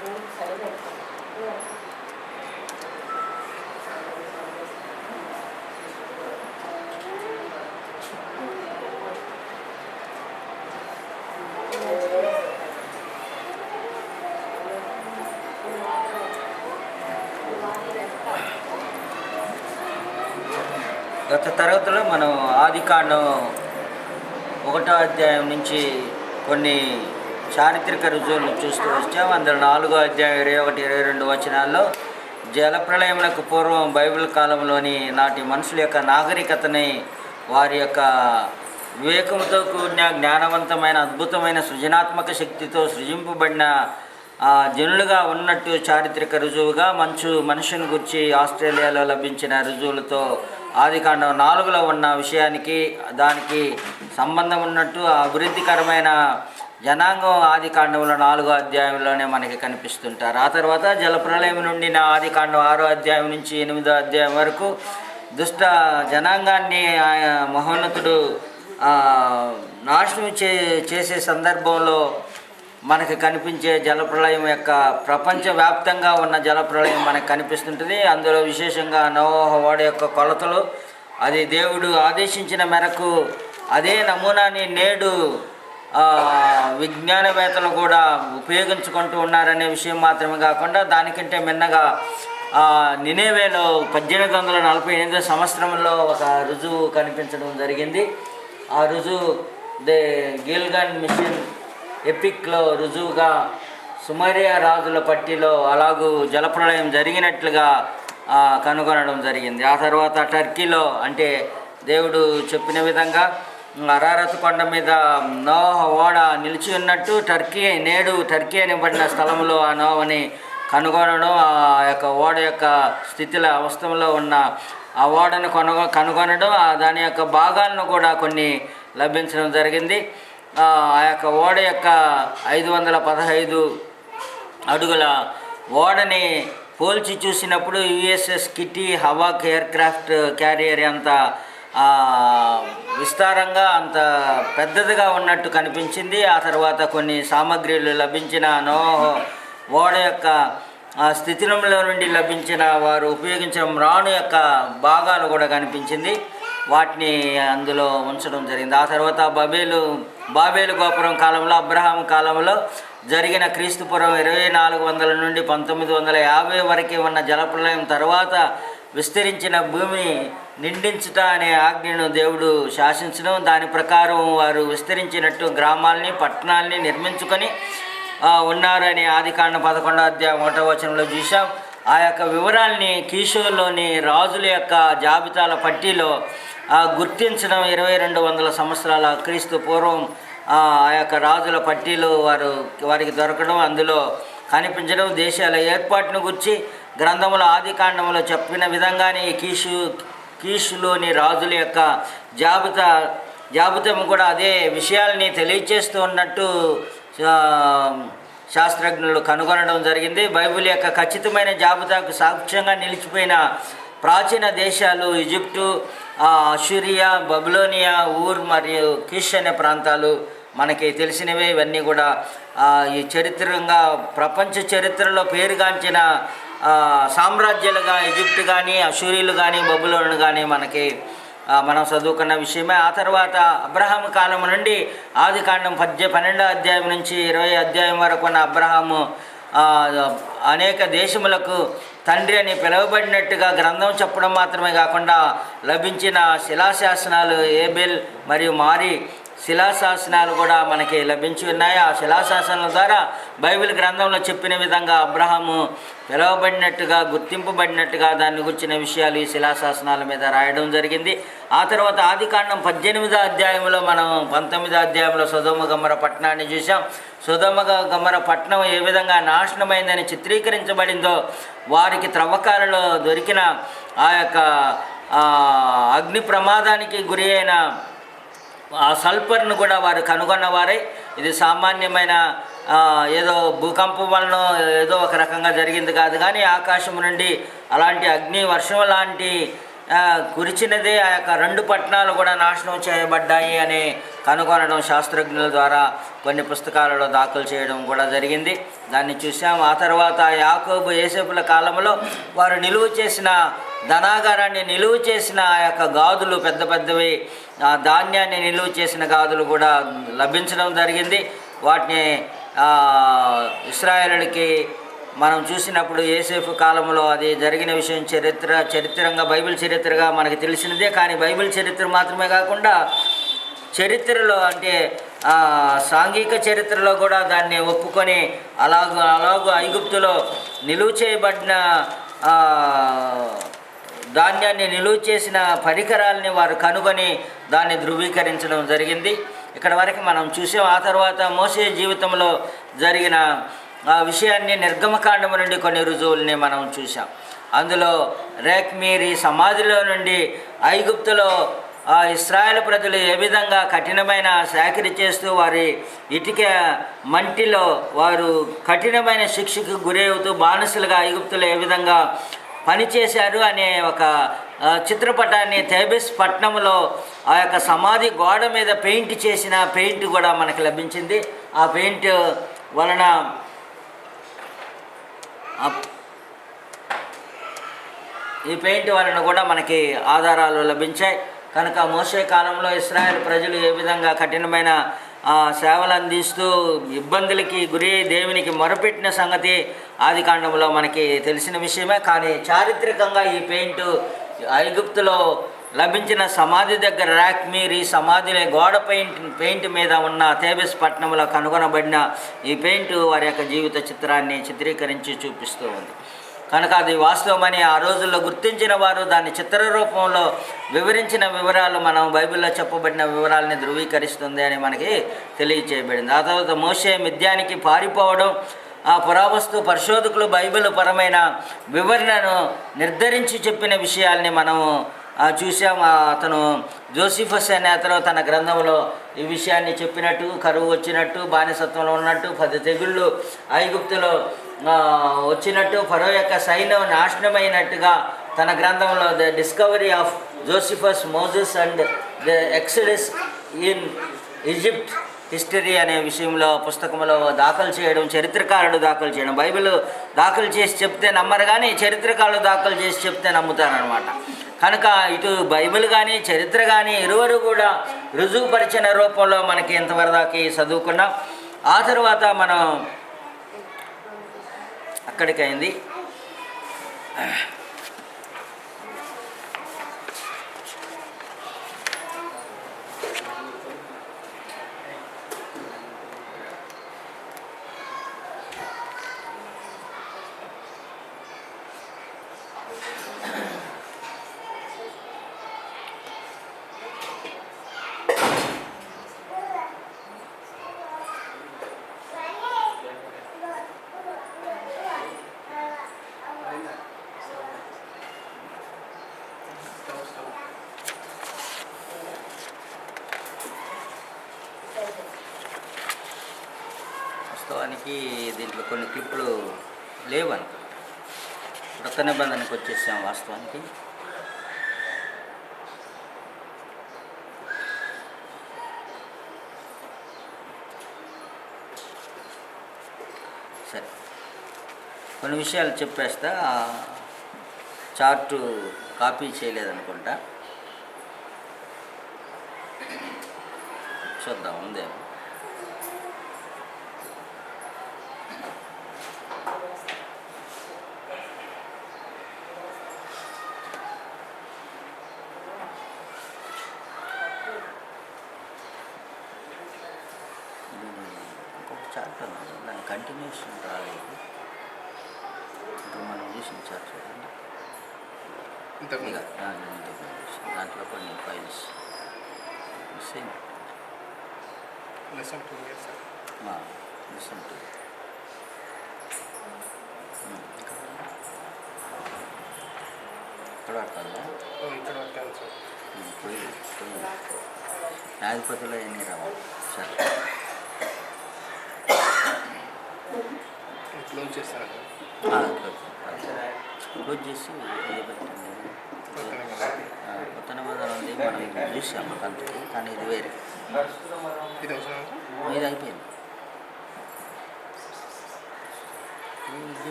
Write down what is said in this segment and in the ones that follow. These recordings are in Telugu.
గత తరగతిలో మనం ఆదికాండం 1వ అధ్యాయం నుంచి కొన్ని చారిత్రక రుజువులను చూస్తూ వచ్చాం. అందులో 4వ అధ్యాయం 21, 22 వచనాల్లో జలప్రళయములకు పూర్వం బైబిల్ కాలంలోని నాటి మనుషుల యొక్క నాగరికతని, వారి యొక్క వివేకంతో కూడిన జ్ఞానవంతమైన అద్భుతమైన సృజనాత్మక శక్తితో సృజింపబడిన జనులుగా ఉన్నట్టు చారిత్రక రుజువుగా మనుషుని గురించి ఆస్ట్రేలియాలో లభించిన రుజువులతో ఆదికాండం 4లో ఉన్న విషయానికి దానికి సంబంధం ఉన్నట్టు అభివృద్ధికరమైన జనాంగం ఆదికాండంలో 4వ అధ్యాయంలోనే మనకి కనిపిస్తుంటారు. ఆ తర్వాత జలప్రళయం నుండి ఆదికాండం 6వ అధ్యాయం నుంచి 8వ అధ్యాయం వరకు దుష్ట జనాంగాన్ని మహోన్నతుడు నాశనం చేసే సందర్భంలో మనకు కనిపించే జలప్రళయం యొక్క ప్రపంచవ్యాప్తంగా ఉన్న జలప్రళయం మనకు కనిపిస్తుంటుంది. అందులో విశేషంగా నోవహు ఓడ యొక్క కొలతలు, అది దేవుడు ఆదేశించిన మేరకు అదే నమూనాని నేడు విజ్ఞానవేత్తలు కూడా ఉపయోగించుకుంటూ ఉన్నారనే విషయం మాత్రమే కాకుండా దానికంటే మిన్నగా నినేవేలో 1848 సంవత్సరంలో ఒక రుజువు కనిపించడం జరిగింది. ఆ రుజువు గిల్గన్ మిషన్ ఎపిక్లో రుజువుగా సుమరియా రాజుల పట్టిలో అలాగూ జలప్రళయం జరిగినట్లుగా కనుగొనడం జరిగింది. ఆ తర్వాత టర్కీలో, అంటే దేవుడు చెప్పిన విధంగా అరారత్ కొండ మీద నోవహు ఓడ నిలిచి ఉన్నట్టు నేడు టర్కీ అనబడిన స్థలంలో ఆ నోవని కనుగొనడం, ఆ యొక్క ఓడ యొక్క స్థితిలో అవస్థలో ఉన్న ఆ ఓడను కనుగొనడం, దాని యొక్క భాగాలను కూడా కొన్ని లభించడం జరిగింది. ఆ యొక్క ఓడ యొక్క 515 అడుగుల ఓడని పోల్చి చూసినప్పుడు USS kitty havoc aircraft carrier అంత విస్తారంగా అంత పెద్దదిగా ఉన్నట్టు కనిపించింది. ఆ తర్వాత కొన్ని సామగ్రిలు లభించిన నోవహు ఓడ యొక్క స్థితిలో నుండి లభించిన వారు ఉపయోగించిన మ్రాను యొక్క భాగాలు కూడా కనిపించింది. వాటిని అందులో ఉంచడం జరిగింది. ఆ తర్వాత బాబేలు గోపురం కాలంలో, అబ్రహాం కాలంలో జరిగిన క్రీస్తుపురం 2400 నుండి 1950 వరకు ఉన్న జలప్రళయం తర్వాత విస్తరించిన భూమిని నిండించుట అనే ఆజ్ఞను దేవుడు శాసించడం, దాని ప్రకారం వారు విస్తరించినట్టు గ్రామాలని పట్టణాలని నిర్మించుకొని ఉన్నారని ఆదికాండం 11వ అధ్యాయం 1వ వచనంలో చూసాం. ఆ యొక్క వివరాల్ని కీషోలోని రాజుల యొక్క జాబితాల పట్టీలో గుర్తించడం 2200 సంవత్సరాల క్రీస్తు పూర్వం ఆ యొక్క రాజుల పట్టీలు వారికి దొరకడం, అందులో కనిపించడం, దేశాల ఏర్పాటును గురించి గ్రంథముల ఆదికాండంలో చెప్పిన విధంగానే కీషులోని రాజుల యొక్క జాబితా కూడా అదే విషయాల్ని తెలియచేస్తూ ఉన్నట్టు శాస్త్రజ్ఞులు కనుగొనడం జరిగింది. బైబిల్ యొక్క ఖచ్చితమైన జాబితాకు సాక్ష్యంగా నిలిచిపోయిన ప్రాచీన దేశాలు ఈజిప్టు, అషూరియా, బబులోనియా, ఊర్ మరియు కీష్ అనే ప్రాంతాలు మనకి తెలిసినవే. ఇవన్నీ కూడా ఈ చరిత్రంగా ప్రపంచ చరిత్రలో పేరుగాంచిన సామ్రాజ్యాలుగా ఈజిప్ట్ కానీ, అషూరియులు కానీ, బబులోను కానీ మనం చదువుకున్న విషయమే. ఆ తర్వాత అబ్రహాము కాలం నుండి ఆదికాండం 12వ అధ్యాయం నుంచి 20వ అధ్యాయం వరకు ఉన్న అబ్రహాము అనేక దేశములకు తండ్రి అని పిలువబడినట్టుగా గ్రంథం చెప్పడం మాత్రమే కాకుండా లభించిన శిలాశాసనాలు, ఏబెల్ మరియు మారి శిలాశాసనాలు కూడా మనకి లభించి ఉన్నాయి. ఆ శిలాశాసనాల ద్వారా బైబిల్ గ్రంథంలో చెప్పిన విధంగా అబ్రహాము పిలువబడినట్టుగా, గుర్తింపబడినట్టుగా దాన్ని గురించిన విషయాలు ఈ శిలాశాసనాల మీద రాయడం జరిగింది. ఆ తర్వాత ఆదికాండం 18వ అధ్యాయంలో మనం 19వ అధ్యాయంలో సొదొమ గొమొర్రా పట్టణాన్ని చూసాం. సొదొమ గొమొర్రా పట్టణం ఏ విధంగా నాశనమైందని చిత్రీకరించబడిందో, వారికి త్రవ్వకాలలో దొరికిన ఆ యొక్క అగ్ని ప్రమాదానికి గురి అయిన ఆ సల్ఫర్ను కూడా వారు కనుగొన్నవారై, ఇది సామాన్యమైన ఏదో భూకంపం వలన ఏదో ఒక రకంగా జరిగింది కాదు, కానీ ఆకాశం నుండి అలాంటి అగ్ని వర్షం లాంటి కురిచినదే. ఆ యొక్క 2 పట్టణాలు కూడా నాశనం చేయబడ్డాయి అని కనుగొనడం శాస్త్రజ్ఞుల ద్వారా కొన్ని పుస్తకాలలో దాఖలు చేయడం కూడా జరిగింది. దాన్ని చూసాం. ఆ తర్వాత యాకోబు యోసేపుల కాలంలో వారు నిలువ చేసిన ధనాగారాన్ని నిలువ చేసిన ఆ యొక్క గాదులు పెద్ద పెద్దవి, ధాన్యాన్ని నిలువ చేసిన గాదులు కూడా లభించడం జరిగింది. వాటిని ఇశ్రాయేలుకి మనం చూసినప్పుడు యోసేపు కాలంలో అది జరిగిన విషయం చరిత్రంగా బైబిల్ చరిత్రగా మనకి తెలిసినదే. కానీ బైబిల్ చరిత్ర మాత్రమే కాకుండా చరిత్రలో అంటే సాంఘిక చరిత్రలో కూడా దాన్ని ఒప్పుకొని అలాగూ ఐగుప్తులో నిలువ చేయబడిన ధాన్యాన్ని నిలువ చేసిన పరికరాలని వారు కనుగొని దాన్ని ధృవీకరించడం జరిగింది. ఇక్కడ వరకు మనం చూసాం. ఆ తర్వాత మోషే జీవితంలో జరిగిన ఆ విషయాన్ని నిర్గమకాండము నుండి కొన్ని రుజువుల్ని మనం చూసాం. అందులో రేక్మీరి సమాధిలో నుండి ఐగుప్తులో ఇశ్రాయేలు ప్రజలు ఏ విధంగా కఠినమైన చాకిరీ చేస్తూ వారి ఇటుక మంటిలో వారు కఠినమైన శిక్షకు గురవుతూ బానిసలుగా ఐగుప్తులో ఏ విధంగా పనిచేశారు అనే ఒక చిత్రపటాన్ని తేబెస్ పట్టణంలో ఆ యొక్క సమాధి గోడ మీద పెయింట్ చేసిన పెయింట్ కూడా మనకు లభించింది. ఆ పెయింట్ వలన ఈ పెయింట్ వలన కూడా మనకి ఆధారాలు లభించాయి. కనుక మోషే కాలంలో ఇశ్రాయేల్ ప్రజలు ఏ విధంగా కఠినమైన సేవలు అందిస్తూ ఇబ్బందులకి గురి దేవునికి మొరపెట్టిన సంగతి ఆది కాండంలో మనకి తెలిసిన విషయమే. కానీ చారిత్రకంగా ఈ పెయింట్ ఐగుప్తులో లభించిన సమాధి దగ్గర రాక్మీరి సమాధిలో గోడ పెయింట్ మీద ఉన్న తేబెస్ పట్టణంలో కనుగొనబడిన ఈ పెయింట్ వారి యొక్క జీవిత చిత్రాన్ని చిత్రీకరించి చూపిస్తూ ఉంది. కనుక అది వాస్తవమని ఆ రోజుల్లో గుర్తించిన వారు దాన్ని చిత్ర రూపంలో వివరించిన వివరాలు మనం బైబిల్లో చెప్పబడిన వివరాలని ధృవీకరిస్తుంది అని మనకి తెలియచేయబడింది. ఆ తర్వాత మోషే మిద్యానికి పారిపోవడం, ఆ పురావస్తు పరిశోధకులు బైబిల్ పరమైన వివరణను నిర్ధారించి చెప్పిన విషయాల్ని మనము చూసాం. అతను జోసిఫస్ అనే అతను తన గ్రంథంలో ఈ విషయాన్ని చెప్పినట్టు, కరువు వచ్చినట్టు, బానిసత్వంలో ఉన్నట్టు, 10 తెగుళ్ళు ఐగుప్తులో వచ్చినట్టు, ఫరో యొక్క సైన్యం నాశనమైనట్టుగా తన గ్రంథంలో the discovery of Josephus Moses and the Exodus in Egypt history అనే విషయంలో పుస్తకంలో దాఖలు చేయడం, చరిత్రకారుడు దాఖలు చేయడం. బైబిల్ దాఖలు చేసి చెప్తే నమ్మరు, కానీ చరిత్రకారులు దాఖలు చేసి చెప్తే నమ్ముతారనమాట. కనుక ఇటు బైబిల్ కానీ చరిత్ర కానీ ఇరువురు కూడా రుజువుపరిచిన రూపంలో మనకి ఇంతవరదాకి చదువుకున్నాం. ఆ తర్వాత మనం అక్కడికి అయింది. వాస్తవానికి దీంట్లో కొన్ని క్లిప్పులు లేవనుకో, కొత్త నిబంధనకు వచ్చేసాం. వాస్తవానికి సరే కొన్ని విషయాలు చెప్పేస్తా. చార్టు కాపీ చేయలేదనుకుంటా, చూద్దాం ఉందే. చార్ట్ అన్నది దాని కంటిన్యూషన్ రాలేదు. ఇప్పుడు మనం చూసిన చార్ట్ చూడండి, దాంట్లో కొన్ని ఫైల్స్ సేమ్ లెసన్ 2 ఇక్కడ పడతాను. ఇక్కడ పట్టాను సార్. పోయి న్యాయపతిలో ఎన్ని రావాలి సార్. క్లోజ్ చేస్తాను. క్లోజ్ చేసి పెట్టండి. కొత్త నిబంధన ఉంది, మనం ఇది చూసాము కంటికి, కానీ ఇది వేరే. ఇది అయిపోయింది.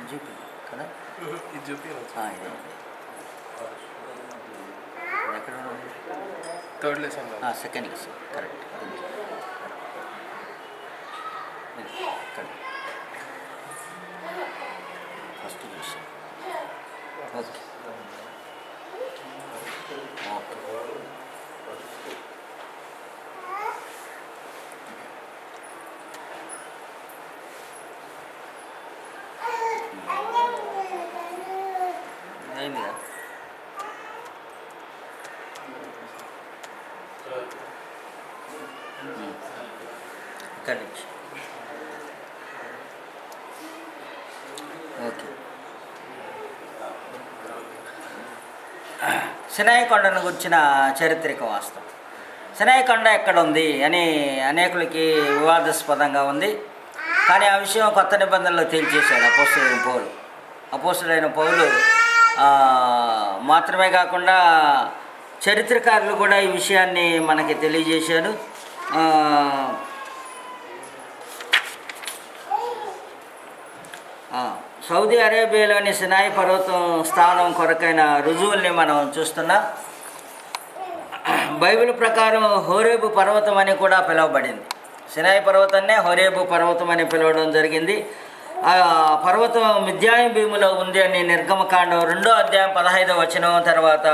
జీపీ కదా, ఇది ఎక్కడ third lesson, second lesson, correct. First చూసాం. ఓకే అయింది కదా. ఇక్కడి నుంచి ఓకే. సినాయి కొండను గురించిన చారిత్రక వాస్తవం. సినాయి కొండ ఎక్కడ ఉంది అని అనేకులకి వివాదాస్పదంగా ఉంది. కానీ ఆ విషయం కొత్త నిబంధనలో తేల్చేశాడు అపోస్తుడైన పౌలు మాత్రమే కాకుండా చరిత్రకారులు కూడా ఈ విషయాన్ని మనకి తెలియజేశారు. సౌదీ అరేబియాలోని సినాయి పర్వతం స్థానం కొరకైన రుజువుల్ని మనం చూస్తున్నాం. బైబిల్ ప్రకారం హోరేబు పర్వతం అని కూడా పిలువబడింది. సినాయి పర్వతాన్నే హోరేబు పర్వతం అని పిలవడం జరిగింది. ఆ పర్వతం మిద్యాని భూమిలో ఉంది అని నిర్గమకాండం 2వ అధ్యాయం 15వ వచనం, తర్వాత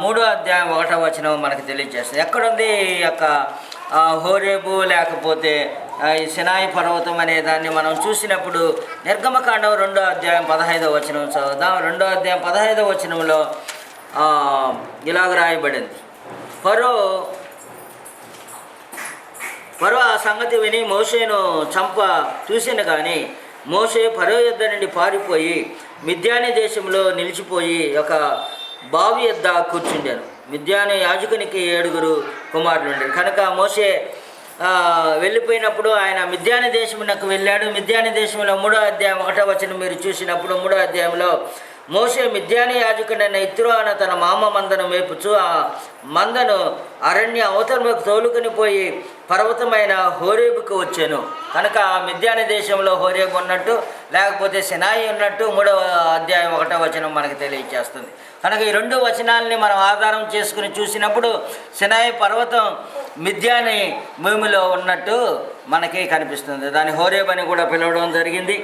3వ అధ్యాయం 1వ వచనం మనకు తెలియజేస్తుంది. ఎక్కడుంది ఈ యొక్క హోరేబు లేకపోతే ఈ సినాయి పర్వతం అనే దాన్ని మనం చూసినప్పుడు నిర్గమకాండం 2వ అధ్యాయం 15వ వచనం చదువుదాం. 2వ అధ్యాయం 15వ వచనంలో ఇలాగ రాయబడింది. ఫరో ఆ సంగతి విని మోషేను చూసిన కానీ మోషే ఫరో యొద్ద నుండి పారిపోయి మిద్యాని దేశంలో నిలిచిపోయి ఒక బావి యొద్ద కూర్చుండాను. మిద్యాని యాజకునికి 7 కుమారులు ఉండేది కనుక మోషే వెళ్ళిపోయినప్పుడు ఆయన మిద్యాని దేశమునకు వెళ్ళాడు. మిద్యాని దేశంలో 3వ అధ్యాయం 1వ వచనం మీరు చూసినప్పుడు 3వ అధ్యాయంలో మోషే మిద్యాని యాజకుడైన ఇత్రో అన్న తన మామ మందను మేపుచు ఆ మందను అరణ్య అవతలకు తోలుకొని పోయి పర్వతమైన హోరేబుకు వచ్చాను. కనుక మిద్యాని దేశంలో హోరేబు ఉన్నట్టు లేకపోతే సినాయి ఉన్నట్టు 3వ అధ్యాయం 1వ వచనం మనకు తెలియజేస్తుంది. కనుక ఈ 2 వచనాలని మనం ఆధారం చేసుకుని చూసినప్పుడు సినాయి పర్వతం మిద్యాని భూమిలో ఉన్నట్టు మనకి కనిపిస్తుంది. దాన్ని హోరేబు అని కూడా పిలవడం జరిగింది.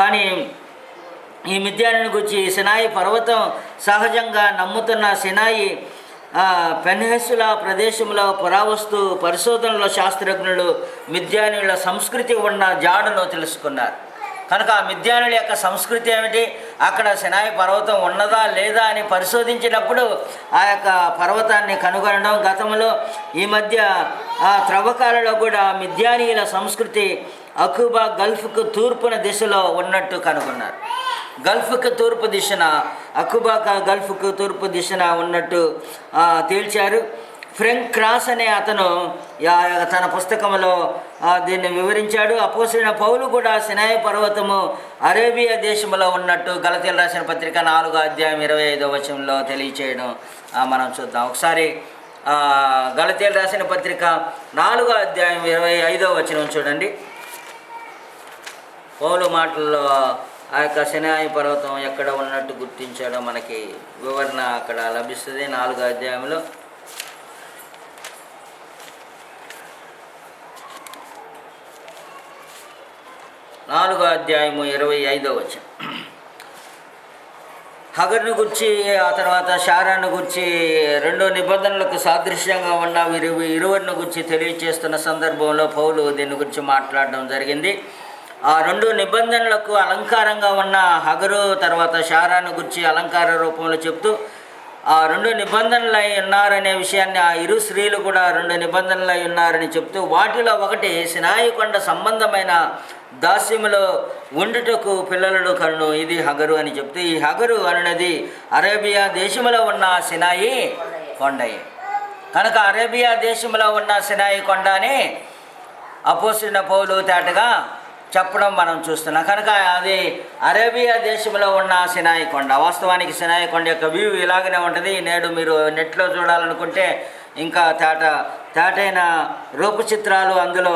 కానీ ఈ మిద్యాని గురించి సినాయి పర్వతం సహజంగా నమ్ముతున్న సినాయి పెన్హెస్సుల ప్రదేశంలో పురావస్తు పరిశోధనలో శాస్త్రజ్ఞులు మిద్యానుల సంస్కృతి ఉన్న జాడును తెలుసుకున్నారు. కనుక ఆ మిద్యానుల యొక్క సంస్కృతి ఏమిటి, అక్కడ సినాయి పర్వతం ఉన్నదా లేదా అని పరిశోధించినప్పుడు ఆ యొక్క పర్వతాన్ని కనుగొనడం, గతంలో ఈ మధ్య త్రవ్వకాలలో కూడా మిద్యానీయుల సంస్కృతి అకుబా గల్ఫ్కు తూర్పున దిశలో ఉన్నట్టు కనుగొన్నారు. గల్ఫ్కు తూర్పు దిశన అకుబా గల్ఫ్కు తూర్పు దిశన ఉన్నట్టు తేల్చారు. ఫ్రెంక్ క్రాస్ అనే అతను తన పుస్తకంలో దీన్ని వివరించాడు. అపోస్తలుడైన పౌలు కూడా సినాయి పర్వతము అరేబియా దేశంలో ఉన్నట్టు గలతీయులకు రాసిన పత్రిక 4వ అధ్యాయం 25వ వచనంలో తెలియచేయడం మనం చూద్దాం. ఒకసారి గలతీయులకు రాసిన పత్రిక 4వ అధ్యాయం 25వ వచనం చూడండి. పౌలు మాటల్లో ఆ యొక్క సినాయి పర్వతం ఎక్కడ ఉన్నట్టు గుర్తించాడో మనకి వివరణ అక్కడ లభిస్తుంది. 4వ అధ్యాయంలో 4వ అధ్యాయము 25వ వచనం. హగర్ను గురించి ఆ తర్వాత శారాను గురించి 2 నిబంధనలకు సాదృశ్యంగా ఉన్న ఇరువురిని గురించి తెలియజేస్తున్న సందర్భంలో పౌలు దీని గురించి మాట్లాడడం జరిగింది. ఆ 2 నిబంధనలకు అలంకారంగా ఉన్న హగరు తర్వాత శారాను గురించి అలంకార రూపంలో చెప్తూ ఆ 2 నిబంధనలై ఉన్నారనే విషయాన్ని, ఆ ఇరు స్త్రీలు కూడా 2 నిబంధనలై ఉన్నారని చెప్తూ వాటిలో ఒకటి సినాయి కొండ సంబంధమైన దాస్యములో ఉండుటకు పిల్లలను కను, ఇది హగరు అని చెప్తూ ఈ హగరు అనున్నది అరేబియా దేశంలో ఉన్న సినాయి కొండయే. కనుక అరేబియా దేశంలో ఉన్న సినాయి కొండ అని అపోస్తలుడైన పౌలు తేటగా చెప్పడం మనం చూస్తున్నాం. కనుక అది అరేబియా దేశంలో ఉన్న సినాయి కొండ. వాస్తవానికి సినాయి కొండ యొక్క వ్యూ ఇలాగనే ఉంటుంది. నేడు మీరు నెట్లో చూడాలనుకుంటే ఇంకా తేటైన రూపచిత్రాలు అందులో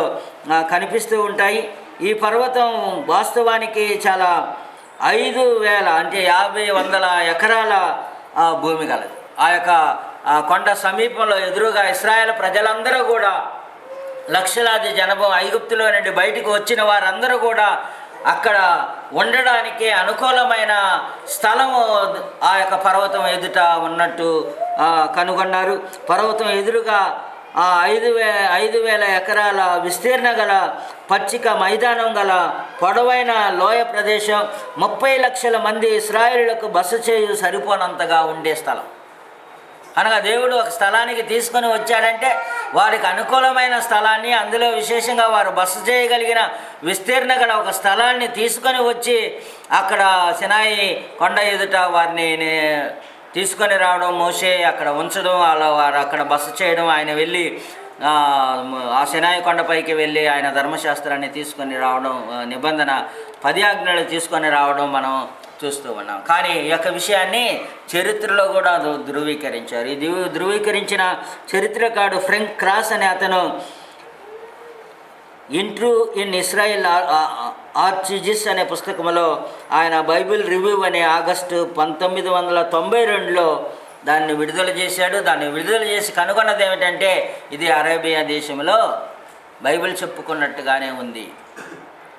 కనిపిస్తూ ఉంటాయి. ఈ పర్వతం వాస్తవానికి చాలా 5,000 అంటే 50-100 ఎకరాల భూమి కలదు. ఆ యొక్క కొండ సమీపంలో ఎదురుగా ఇశ్రాయేల్ ప్రజలందరూ కూడా లక్షలాది జనభం ఐగుప్తులో నుండి బయటికి వచ్చిన వారందరూ కూడా అక్కడ ఉండడానికి అనుకూలమైన స్థలము ఆ యొక్క పర్వతం ఎదుట ఉన్నట్టు కనుగొన్నారు. పర్వతం ఎదురుగా 5,000 ఎకరాల విస్తీర్ణ గల పచ్చిక మైదానం గల పొడవైన లోయ ప్రదేశం, 30 లక్షల మంది ఇశ్రాయేలులకు బస చేయు సరిపోనంతగా ఉండే స్థలం. అనగా దేవుడు ఒక స్థలానికి తీసుకొని వచ్చాడంటే వారికి అనుకూలమైన స్థలాన్ని, అందులో విశేషంగా వారు బస చేయగలిగిన విస్తీర్ణ గల ఒక స్థలాన్ని తీసుకొని వచ్చి అక్కడ సినాయి కొండ ఎదుట వారిని తీసుకొని రావడం, మోషే అక్కడ ఉంచడం, అలా వారు అక్కడ బస చేయడం, ఆయన వెళ్ళి ఆ సినాయి కొండపైకి వెళ్ళి ఆయన ధర్మశాస్త్రాన్ని తీసుకొని రావడం, నిబంధన 10 ఆజ్ఞలు తీసుకొని రావడం మనం చూస్తూ ఉన్నాం. కానీ ఈ యొక్క విషయాన్ని చరిత్రలో కూడా ధృవీకరించారు. ఈ ధృవీకరించిన చరిత్రకారుడు ఫ్రాంక్ క్రాస్ అనే అతను ఇంట్రూ ఇన్ ఇస్రాయిల్ ఆర్చిజిస్ అనే పుస్తకంలో ఆయన బైబిల్ రివ్యూ అనే ఆగస్టు 1992లో దాన్ని విడుదల చేశాడు. దాన్ని విడుదల చేసి కనుగొన్నది ఏమిటంటే ఇది అరేబియా దేశంలో బైబిల్ చెప్పుకున్నట్టుగానే ఉంది.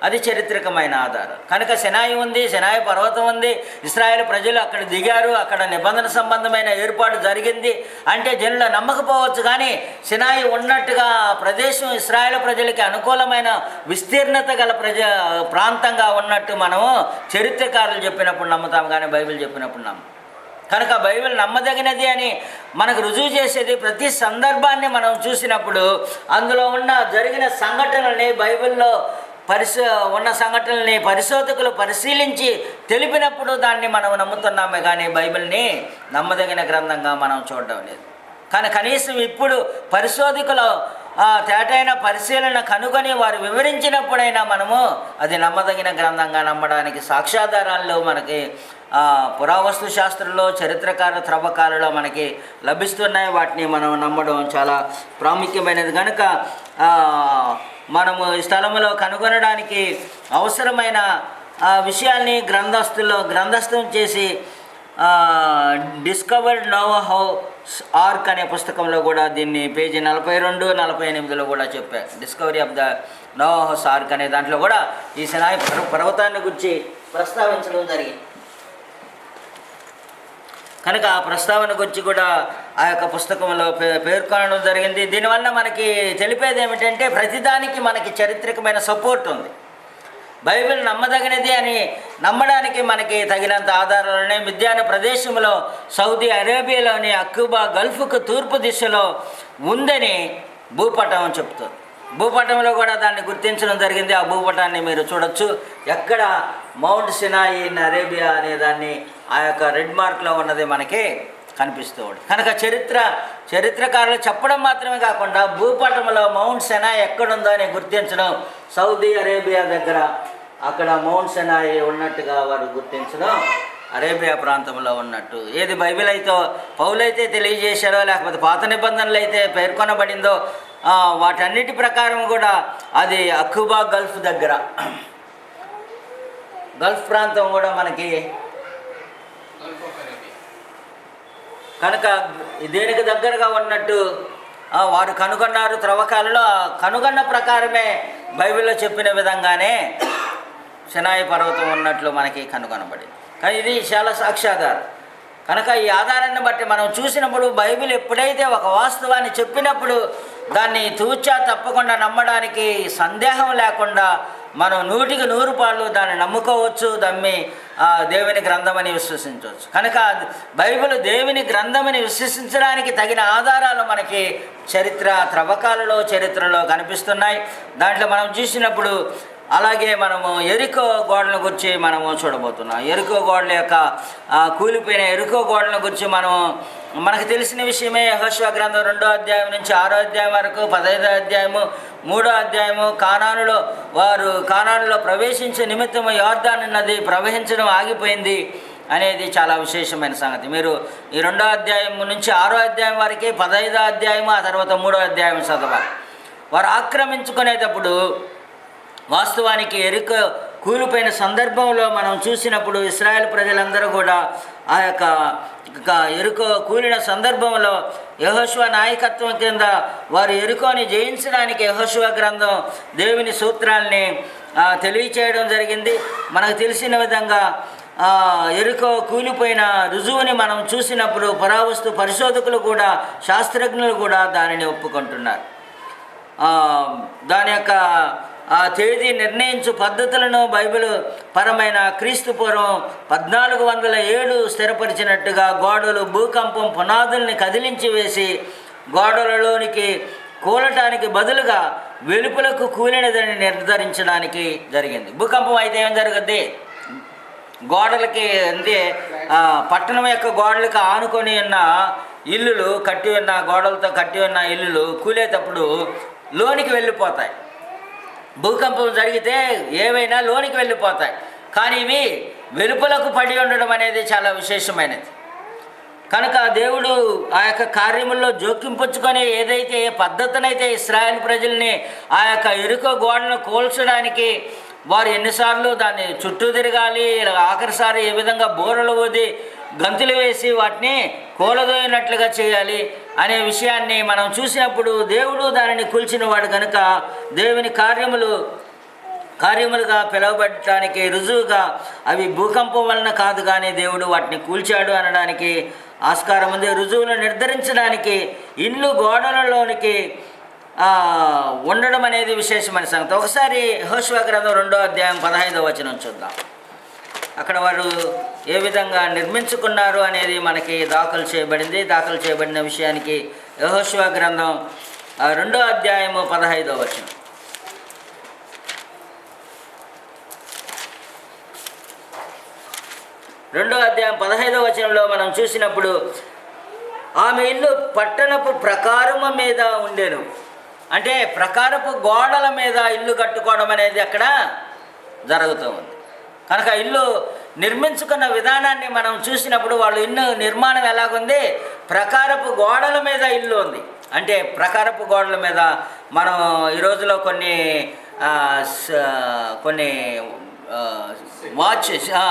అది చరిత్రకమైన ఆధారం. కనుక సినాయి ఉంది, సినాయి పర్వతం ఉంది, ఇశ్రాయేల్ ప్రజలు అక్కడ దిగారు, అక్కడ నిబంధన సంబంధమైన ఏర్పాటు జరిగింది అంటే జనులు నమ్మకపోవచ్చు. కానీ సినాయి ఉన్నట్టుగా ప్రదేశం ఇశ్రాయేల్ ప్రజలకి అనుకూలమైన విస్తీర్ణత గల ప్రాంతంగా ఉన్నట్టు మనము చరిత్రకారులు చెప్పినప్పుడు నమ్ముతాం, కానీ బైబిల్ చెప్పినప్పుడు నమ్మం. కనుక బైబిల్ నమ్మదగినది అని మనకు రుజువు చేసేది ప్రతి సందర్భాన్ని మనం చూసినప్పుడు అందులో ఉన్న జరిగిన సంఘటనల్ని, బైబిల్లో ఉన్న సంఘటనల్ని పరిశోధకులు పరిశీలించి తెలిపినప్పుడు దాన్ని మనం నమ్ముతున్నామే, కానీ బైబిల్ని నమ్మదగిన గ్రంథంగా మనం చూడడం లేదు. కానీ కనీసం ఇప్పుడు పరిశోధకులు తేటైన పరిశీలన కనుగొని వారు వివరించినప్పుడైనా మనము అది నమ్మదగిన గ్రంథంగా నమ్మడానికి సాక్ష్యాధారాల్లో మనకి పురావస్తు శాస్త్రంలో, చరిత్రకార త్రవ్వకాలలో మనకి లభిస్తున్నాయి. వాటిని మనం నమ్మడం చాలా ప్రాముఖ్యమైనది. కనుక మనము ఈ స్థలంలో కనుగొనడానికి అవసరమైన విషయాల్ని గ్రంథస్థం చేసి డిస్కవర్డ్ నోవా ఆర్క్ అనే పుస్తకంలో కూడా దీన్ని పేజీ 42-48లో కూడా చెప్పారు. Discovery of the Noah ark అనే దాంట్లో కూడా ఈ సినాయి పర్వతాన్ని గురించి ప్రస్తావించడం జరిగింది. కనుక ఆ ప్రస్తావన గురించి కూడా ఆ యొక్క పుస్తకంలో పేర్కొనడం జరిగింది. దీనివల్ల మనకి తెలిపేది ఏమిటంటే ప్రతిదానికి మనకి చారిత్రకమైన సపోర్ట్ ఉంది. బైబిల్ నమ్మదగినది అని నమ్మడానికి మనకి తగినంత ఆధారాలనే మిద్యాను ప్రదేశంలో సౌదీ అరేబియాలోని అక్బా గల్ఫ్కు తూర్పు దిశలో ఉందని భూపటం చెప్తుంది. భూపటంలో కూడా దాన్ని గుర్తించడం జరిగింది. ఆ భూపటాన్ని మీరు చూడొచ్చు. ఎక్కడ మౌంట్ సినాయి ఇన్ అరేబియా అనే దాన్ని ఆ యొక్క రెడ్ మార్క్లో ఉన్నది మనకి కనిపిస్తూ ఉంటుంది. కనుక చరిత్రకారులు చెప్పడం మాత్రమే కాకుండా భూపటంలో మౌంట్ సినాయి ఎక్కడుందో అని గుర్తించడం, సౌదీ అరేబియా దగ్గర అక్కడ మౌంట్ సినాయి ఉన్నట్టుగా వారు గుర్తించడం అరేబియా ప్రాంతంలో ఉన్నట్టు. ఏది బైబిల్ అయితే పౌలైతే తెలియజేశారో లేకపోతే పాత నిబంధనలు అయితే పేర్కొనబడిందో వాటన్నిటి ప్రకారం కూడా అది అక్బా గల్ఫ్ దగ్గర, గల్ఫ్ ప్రాంతం కూడా మనకి. కనుక దేనికి దగ్గరగా ఉన్నట్టు వారు కనుగొన్నారు త్రవ్వకాలలో. కనుగొన్న ప్రకారమే బైబిల్లో చెప్పిన విధంగానే సినాయి పర్వతం ఉన్నట్లు మనకి కనుగొనబడింది. కానీ ఇది చాలా సాక్ష్యాధారం. కనుక ఈ ఆధారాన్ని బట్టి మనం చూసినప్పుడు బైబిల్ ఎప్పుడైతే ఒక వాస్తవాన్ని చెప్పినప్పుడు దాన్ని తూచా తప్పకుండా నమ్మడానికి సందేహం లేకుండా మనం 100% దాన్ని నమ్ముకోవచ్చు, దమ్మి దేవుని గ్రంథమని విశ్వసించవచ్చు. కనుక బైబిల్ దేవుని గ్రంథమని విశ్వసించడానికి తగిన ఆధారాలు మనకి చరిత్రలో కనిపిస్తున్నాయి. దాంట్లో మనం చూసినప్పుడు అలాగే మనము ఎరికో గోడల గురించి మనము చూడబోతున్నాం. ఎరికో గోడల యొక్క కూలిపోయిన ఎరికో గోడల గురించి మనం మనకు తెలిసిన విషయమే. యెహోషువ గ్రంథం 2వ అధ్యాయం నుంచి 6వ అధ్యాయం వరకు, 15వ అధ్యాయము, 3వ అధ్యాయము, కానానులో ప్రవేశించే నిమిత్తము యోర్దాను నది ప్రవహించడం ఆగిపోయింది అనేది చాలా విశేషమైన సంగతి. మీరు ఈ 2వ అధ్యాయం నుంచి 6వ అధ్యాయం వరకు, 15వ అధ్యాయము, ఆ తర్వాత 3వ అధ్యాయం చదవాలి. వారు ఆక్రమించుకునేటప్పుడు వాస్తవానికి ఎరికో కూలిపోయిన సందర్భంలో మనం చూసినప్పుడు ఇశ్రాయేల్ ప్రజలందరూ కూడా ఆ యొక్క ఎరికో కూలిన సందర్భంలో యెహోషువ నాయకత్వం కింద వారు ఎరికోని జయించడానికి యెహోషువ గ్రంథం దేవుని సూత్రాల్ని తెలియచేయడం జరిగింది. మనకు తెలిసిన విధంగా ఎరికో కూలిపోయిన రుజువుని మనం చూసినప్పుడు పురావస్తు పరిశోధకులు కూడా, శాస్త్రజ్ఞులు కూడా దానిని ఒప్పుకుంటున్నారు. దాని యొక్క ఆ తేదీ నిర్ణయించు పద్ధతులను బైబిల్ పరమైన క్రీస్తు పూర్వం 1407 స్థిరపరిచినట్టుగా గోడలు భూకంపం పునాదుల్ని కదిలించి వేసి గోడలలోనికి కూలటానికి బదులుగా వెలుపలకు కూలినదని నిర్ధారించడానికి జరిగింది. భూకంపం అయితే ఏం జరగద్ది? గోడలకి అంటే పట్టణం యొక్క గోడలకు ఆనుకొని ఉన్న ఇల్లులు గోడలతో కట్టి ఉన్న ఇల్లులు కూలేటప్పుడు లోనికి వెళ్ళిపోతాయి. భూకంపం జరిగితే ఏవైనా లోనికి వెళ్ళిపోతాయి. కానీ ఇవి వెలుపలకు పడి ఉండడం అనేది చాలా విశేషమైనది. కనుక దేవుడు ఆ యొక్క కార్యముల్లో జోక్కింపుచ్చుకొని ఏ పద్ధతినైతే ఇశ్రాయేల్ ప్రజల్ని ఆ యొక్క ఎరుకో గోడను కూల్చడానికి వారు ఎన్నిసార్లు దాన్ని చుట్టూ తిరగాలి, ఆఖరిసారి ఏ విధంగా బోరలు ఊది గంతులు వేసి వాటిని కూలదోయినట్లుగా చేయాలి అనే విషయాన్ని మనం చూసినప్పుడు దేవుడు దానిని కూల్చినవాడు కనుక దేవుని కార్యములుగా పిలువబడటానికి రుజువుగా అవి భూకంపం వలన కాదు కానీ దేవుడు వాటిని కూల్చాడు అనడానికి ఆస్కారం ఉంది. రుజువులను నిర్ధారించడానికి ఇల్లు గోడలలోనికి ఉండడం అనేది విశేషమైన సంగతి. ఒకసారి యెహోషువ గ్రంథం 2వ అధ్యాయం 15వ వచనం చూద్దాం. అక్కడ వారు ఏ విధంగా నిర్మించుకున్నారు అనేది మనకి దాఖలు చేయబడిన విషయానికి యెహోషువ గ్రంథం 2వ అధ్యాయము 15వ వచనం. రెండో అధ్యాయం 15వ వచనంలో మనం చూసినప్పుడు ఆమె ఇల్లు పట్టణపు ప్రకారము మీద ఉండెను. అంటే ప్రకారపు గోడల మీద ఇల్లు కట్టుకోవడం అనేది అక్కడ జరుగుతూ ఉంది. కనుక ఇల్లు నిర్మించుకున్న విధానాన్ని మనం చూసినప్పుడు వాళ్ళు ఇల్లు నిర్మాణం ఎలాగుంది? ప్రకారపు గోడల మీద ఇల్లు ఉంది. అంటే ప్రకారపు గోడల మీద మనం ఈ రోజులో కొన్ని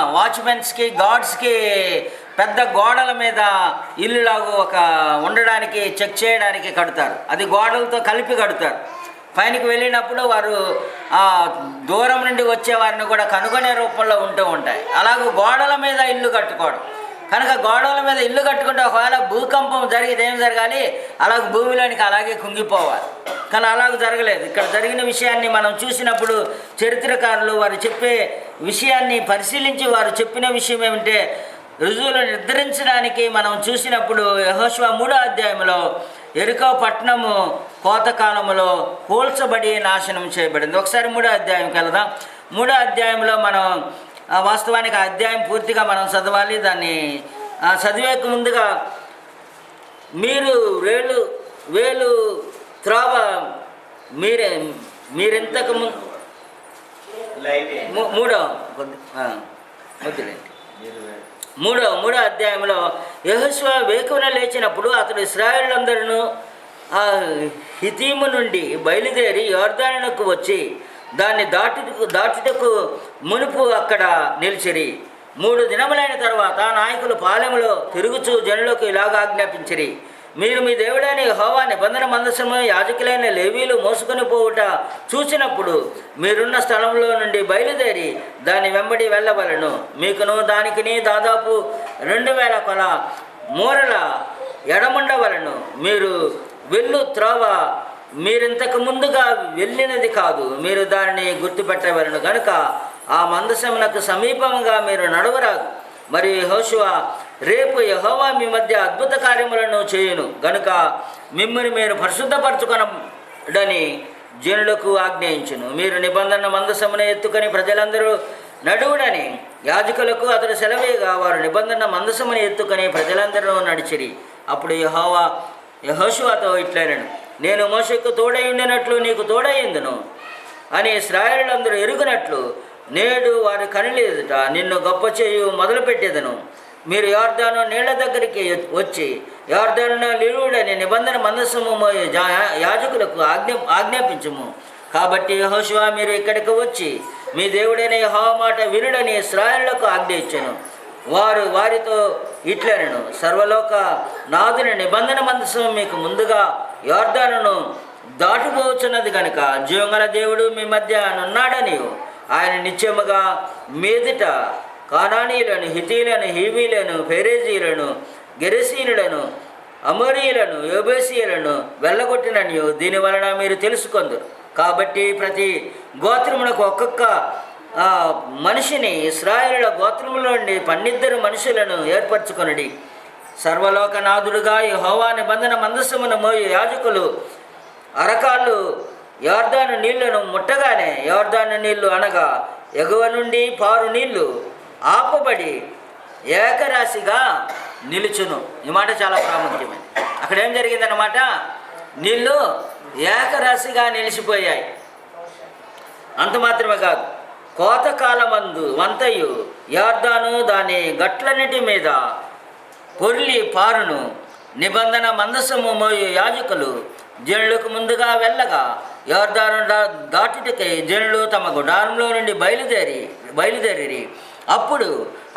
వాచ్మెన్స్కి, గార్డ్స్కి పెద్ద గోడల మీద ఇల్లులాగా ఉండడానికి చెక్ చేయడానికి కడతారు. అది గోడలతో కలిపి కడతారు. పైనకి వెళ్ళినప్పుడు వారు దూరం నుండి వచ్చే వారిని కూడా కనుగొనే రూపంలో ఉంటూ ఉంటాయి. అలాగే గోడల మీద ఇల్లు కట్టుకోవడం. కనుక గోడల మీద ఇల్లు కట్టుకుంటే ఒకవేళ భూకంపం జరిగితే ఏం జరగాలి? అలాగే భూమిలోనికి అలాగే కుంగిపోవాలి. కానీ అలాగ జరగలేదు. ఇక్కడ జరిగిన విషయాన్ని మనం చూసినప్పుడు చరిత్రకారులు వారు చెప్పే విషయాన్ని పరిశీలించి వారు చెప్పిన విషయం ఏమిటంటే, రుజువులు నిర్ధారించడానికి మనం చూసినప్పుడు యెహోషువ 3వ అధ్యాయంలో యెరికో పట్టణము కోతకాలములో కూల్చబడి నాశనం చేయబడింది. ఒకసారి 3వ అధ్యాయంకి వెళదాం. 3వ అధ్యాయంలో మనం వాస్తవానికి ఆ అధ్యాయం పూర్తిగా మనం చదవాలి. దాన్ని చదివేక ముందుగా మీరు వేలు త్రోవ మీరింతకు మూడో అధ్యాయంలో యెహోషువ వేకువన లేచినప్పుడు అతడు ఇశ్రాయేలులందరూ హితీము నుండి బయలుదేరి యోర్దానునకు వచ్చి దాన్ని దాటుటకు మునుపు అక్కడ నిలిచిరి. 3 దినములైన తర్వాత నాయకులు పాలెములో తిరుగుచూ జనులకు ఇలాగ ఆజ్ఞాపించిరి, మీరు మీ దేవుడైన యెహోవా నిబంధన మందసము యాజకులైన లేవీలు మోసుకొని పోవుట చూసినప్పుడు మీరున్న స్థలంలో నుండి బయలుదేరి దాని వెంబడి వెళ్ళవలను. మీకును దానికిని దాదాపు 2000 కొల మూరల ఎడముండవలను. మీరు వెళ్ళు త్రోవ మీరింతకు ముందుగా వెళ్ళినది కాదు, మీరు దానిని గుర్తుపెట్టవలను. కనుక ఆ మందసమునకు సమీపంగా మీరు నడవరాదు. మరి యెహోషువ రేపు యెహోవా మీ మధ్య అద్భుత కార్యములను చేయును గనుక మిమ్మల్ని మీరు పరిశుద్ధపరచుకొనడని జనులకు ఆజ్ఞయించును. మీరు నిబంధన మందసమును ఎత్తుకొని ప్రజలందరూ నడువుడని యాజకులకు అతడు సెలవేగా వారు నిబంధన మందసమును ఎత్తుకొని ప్రజలందరూ నడిచిరి. అప్పుడు యెహోషువతో ఇట్లనెను, నేను మోషేకు తోడై ఉండినట్లు నీకు తోడైందును అని ఇశ్రాయేలులందరూ ఎరుగునట్లు నేడు వారి కనుల ఎదుట నిన్ను గొప్ప చేయు మొదలుపెట్టేదను. మీరు యోర్దాను నీళ్ల దగ్గరికి వచ్చి యోర్దాను నిలువుడని నిబంధన మందసము మోయే యాజకులకు ఆజ్ఞాపించుము. కాబట్టి యెహోషువ మీరు ఇక్కడికి వచ్చి మీ దేవుడైన యెహోవా మాట వినుడని ఇశ్రాయేలులకు ఆజ్ఞ ఇచ్చెను. వారు వారితో ఇట్లనెను, సర్వలోక నాథుని నిబంధన మందసం మీకు ముందుగా యోర్దానును దాటిపోవచ్చున్నది కనుక జీవంగల దేవుడు మీ మధ్య నున్నాడని ఆయన నిత్యముగా మీదట కానానీయులను, హితీలను, హీవీలను, ఫెరేజీలను, గెరసీనులను, అమోరీయులను, యోబేసీయులను వెళ్ళగొట్టినని దీని వలన మీరు తెలుసుకొందురు. కాబట్టి ప్రతి గోత్రమునకు ఒక్కొక్క మనిషిని ఇశ్రాయేలుల గోత్రములో నుండి 12 మనుషులను ఏర్పరచుకొనుడి. సర్వలోకనాథుడుగా యెహోవా నిబంధన మందసమును మోయు యాజకులు అరకాళ్ళు యోర్దాను నీళ్లను ముట్టగానే యోర్దాను నీళ్లు అనగా ఎగువ నుండి పారు నీళ్లు ఆపబడి ఏకరాశిగా నిలుచును. ఈ మాట చాలా ప్రాముఖ్యమైనది. అక్కడ ఏం జరిగిందన్నమాట, నీళ్లు ఏకరాశిగా నిలిచిపోయాయి. అంత మాత్రమే కాదు, కోతకాలమందు వంతయు యోర్దాను దాని గట్లన్నిటి మీద పొర్లి పారును. నిబంధన మందసము మోయు యాజకులు జనులకు ముందుగా వెళ్ళగా యోర్దాను దాటుటకై జనులు తమ గుడారంలో నుండి బయలుదేరి అప్పుడు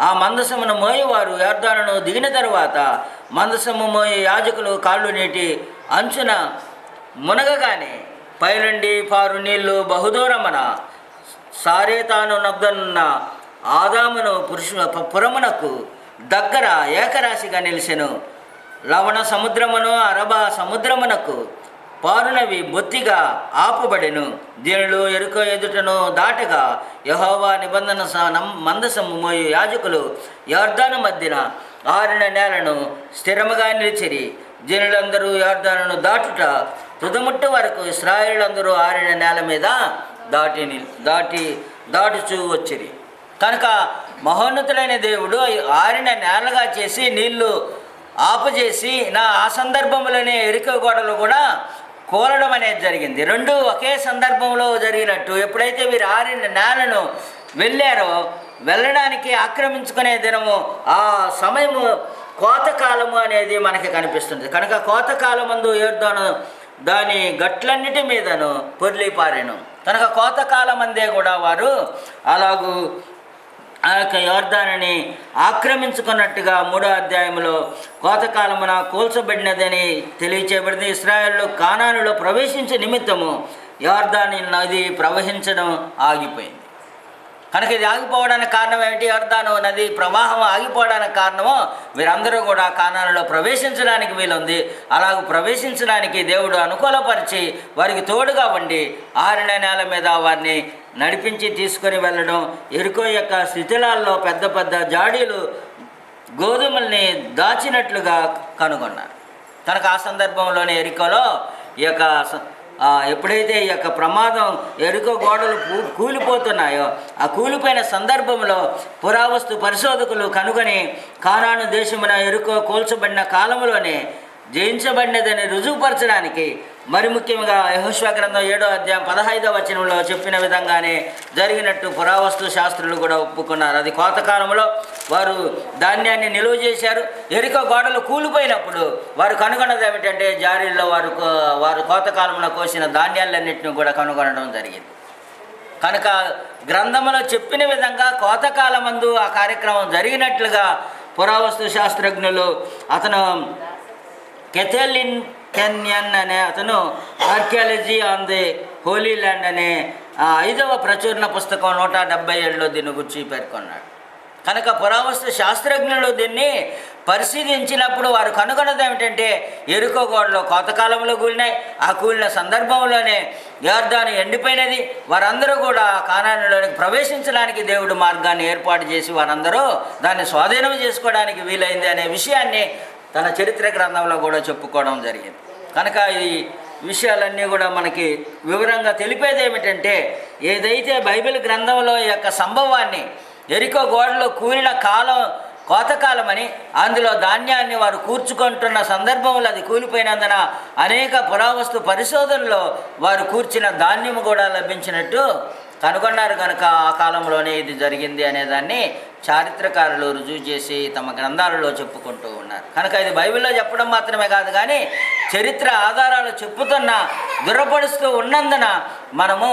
ఆ మందసమును మోయేవారు యోర్దానును దిగిన తరువాత మందసము మోయే యాజకులు కాళ్ళు నీటి అంచున మునగగానే పైనుండి పారు నీళ్లు బహుదూరమున సారేతాను నగ్దనున్న ఆదామును పురమునకు దగ్గర ఏకరాశిగా నిలిచెను. లవణ సముద్రమును అరబా సముద్రమునకు పారునవి బొత్తిగా ఆపబడెను. దీనిలో ఎరుకో ఎదుటను దాటగా యెహోవా నిబంధన మందసము మోయు యాజకులు యోర్దాను మధ్యన ఆరిన నేలను స్థిరముగా నిలిచిరి. జనులందరూ యోర్దానును తుదముట్ట వరకు ఇశ్రాయేలులందరూ ఆరిన నేల మీద దాటుచూ వచ్చిరి. కనుక మహోన్నతులైన దేవుడు ఆరిన నేలగా చేసి నీళ్లు ఆపజేసి ఆ సందర్భంలోనే ఎరిక గోడలు కూడా కూలడం అనేది జరిగింది. రెండు ఒకే సందర్భంలో జరిగినట్టు. ఎప్పుడైతే వీరు ఆరిన నేలను వెళ్ళడానికి ఆక్రమించుకునే దినము ఆ సమయము కోతకాలము అనేది మనకి కనిపిస్తుంది. కనుక కోతకాలమందు యోర్దాను దాని గట్లన్నిటి మీదను పొర్లిపారెను. కనుక కోతకాలమందే కూడా వారు అలాగూ ఆ యొక్క యోర్దానుని ఆక్రమించుకున్నట్టుగా 3వ అధ్యాయంలో కోతకాలమున కూల్చబడినదని తెలియచేయబడింది. ఇశ్రాయేలు కానానులో ప్రవేశించే నిమిత్తము యోర్దాను నది ప్రవహించడం ఆగిపోయింది. కనుక ఇది ఆగిపోవడానికి కారణం ఏమిటి? యోర్దాను నది ప్రవాహం ఆగిపోవడానికి కారణము వీరందరూ కూడా కానానులో ప్రవేశించడానికి వీలుంది. అలాగ ప్రవేశించడానికి దేవుడు అనుకూలపరిచి వారికి తోడుగా ఉండి ఆరిన నేల మీద వారిని నడిపించి తీసుకొని వెళ్ళడం. ఎరుకో యొక్క శిథిలాల్లో పెద్ద పెద్ద జాడీలు గోధుమల్ని దాచినట్లుగా కనుగొన్నారు. కనుక ఆ సందర్భంలోనే ఎరుకోలో ఈ యొక్క ఎప్పుడైతే ఈ యొక్క ప్రమాదం ఎరుకో గోడలు కూలిపోతున్నాయో ఆ కూలిపోయిన సందర్భంలో పురావస్తు పరిశోధకులు కనుగొని కానాను దేశమున ఎరుకో కూల్చబడిన కాలంలోనే జయించబడినదని రుజువుపరచడానికి మరి ముఖ్యంగా యెహోషువ గ్రంథం 7వ అధ్యాయం 15వ వచనంలో చెప్పిన విధంగానే జరిగినట్టు పురావస్తు శాస్త్రులు కూడా ఒప్పుకున్నారు. అది కోతకాలంలో వారు ధాన్యాన్ని నిలువ చేశారు. ఎరుకో గోడలు కూలిపోయినప్పుడు వారు కనుగొన్నది ఏమిటంటే జారీల్లో వారు కోతకాలంలో కోసిన ధాన్యాలన్నింటినీ కూడా కనుగొనడం జరిగింది. కనుక గ్రంథంలో చెప్పిన విధంగా కోతకాలమందు ఆ కార్యక్రమం జరిగినట్లుగా పురావస్తు శాస్త్రజ్ఞులు అతను కెథెలిన్ కెన్యన్ అనే అతను archaeology on the Holi land అనే 5వ ప్రచురణ పుస్తకం 177లో దీన్ని గురించి పేర్కొన్నాడు. కనుక పురావస్తు శాస్త్రజ్ఞులు దీన్ని పరిశీలించినప్పుడు వారు కనుగొన్నది ఏమిటంటే ఎరుకో గోడలో కోతకాలంలో కూలినాయి. ఆ కూలిన సందర్భంలోనే యోర్దాను ఎండిపోయినది. వారందరూ కూడా కానానులోనికి ప్రవేశించడానికి దేవుడు మార్గాన్ని ఏర్పాటు చేసి వారందరూ దాన్ని స్వాధీనం చేసుకోవడానికి వీలైంది అనే విషయాన్ని తన చరిత్ర గ్రంథంలో కూడా చెప్పుకోవడం జరిగింది. కనుక ఈ విషయాలన్నీ కూడా మనకి వివరంగా తెలిపేది ఏమిటంటే ఏదైతే బైబిల్ గ్రంథంలో ఈ యొక్క సంభవాన్ని ఎరికో గోడలో కూలిన కోతకాలమని అందులో ధాన్యాన్ని వారు కూర్చుకుంటున్న సందర్భంలో అది కూలిపోయినందున అనేక పురావస్తు పరిశోధనలో వారు కూర్చిన ధాన్యము కూడా లభించినట్టు కనుగొన్నారు. కనుక ఆ కాలంలోనే ఇది జరిగింది అనేదాన్ని చారిత్రకారులు రుజువు చేసి తమ గ్రంథాలలో చెప్పుకుంటూ ఉన్నారు. కనుక ఇది బైబిల్లో చెప్పడం మాత్రమే కాదు, కానీ చరిత్ర ఆధారాలు చెప్పుతున్న దృఢపరుస్తూ ఉన్నందున మనము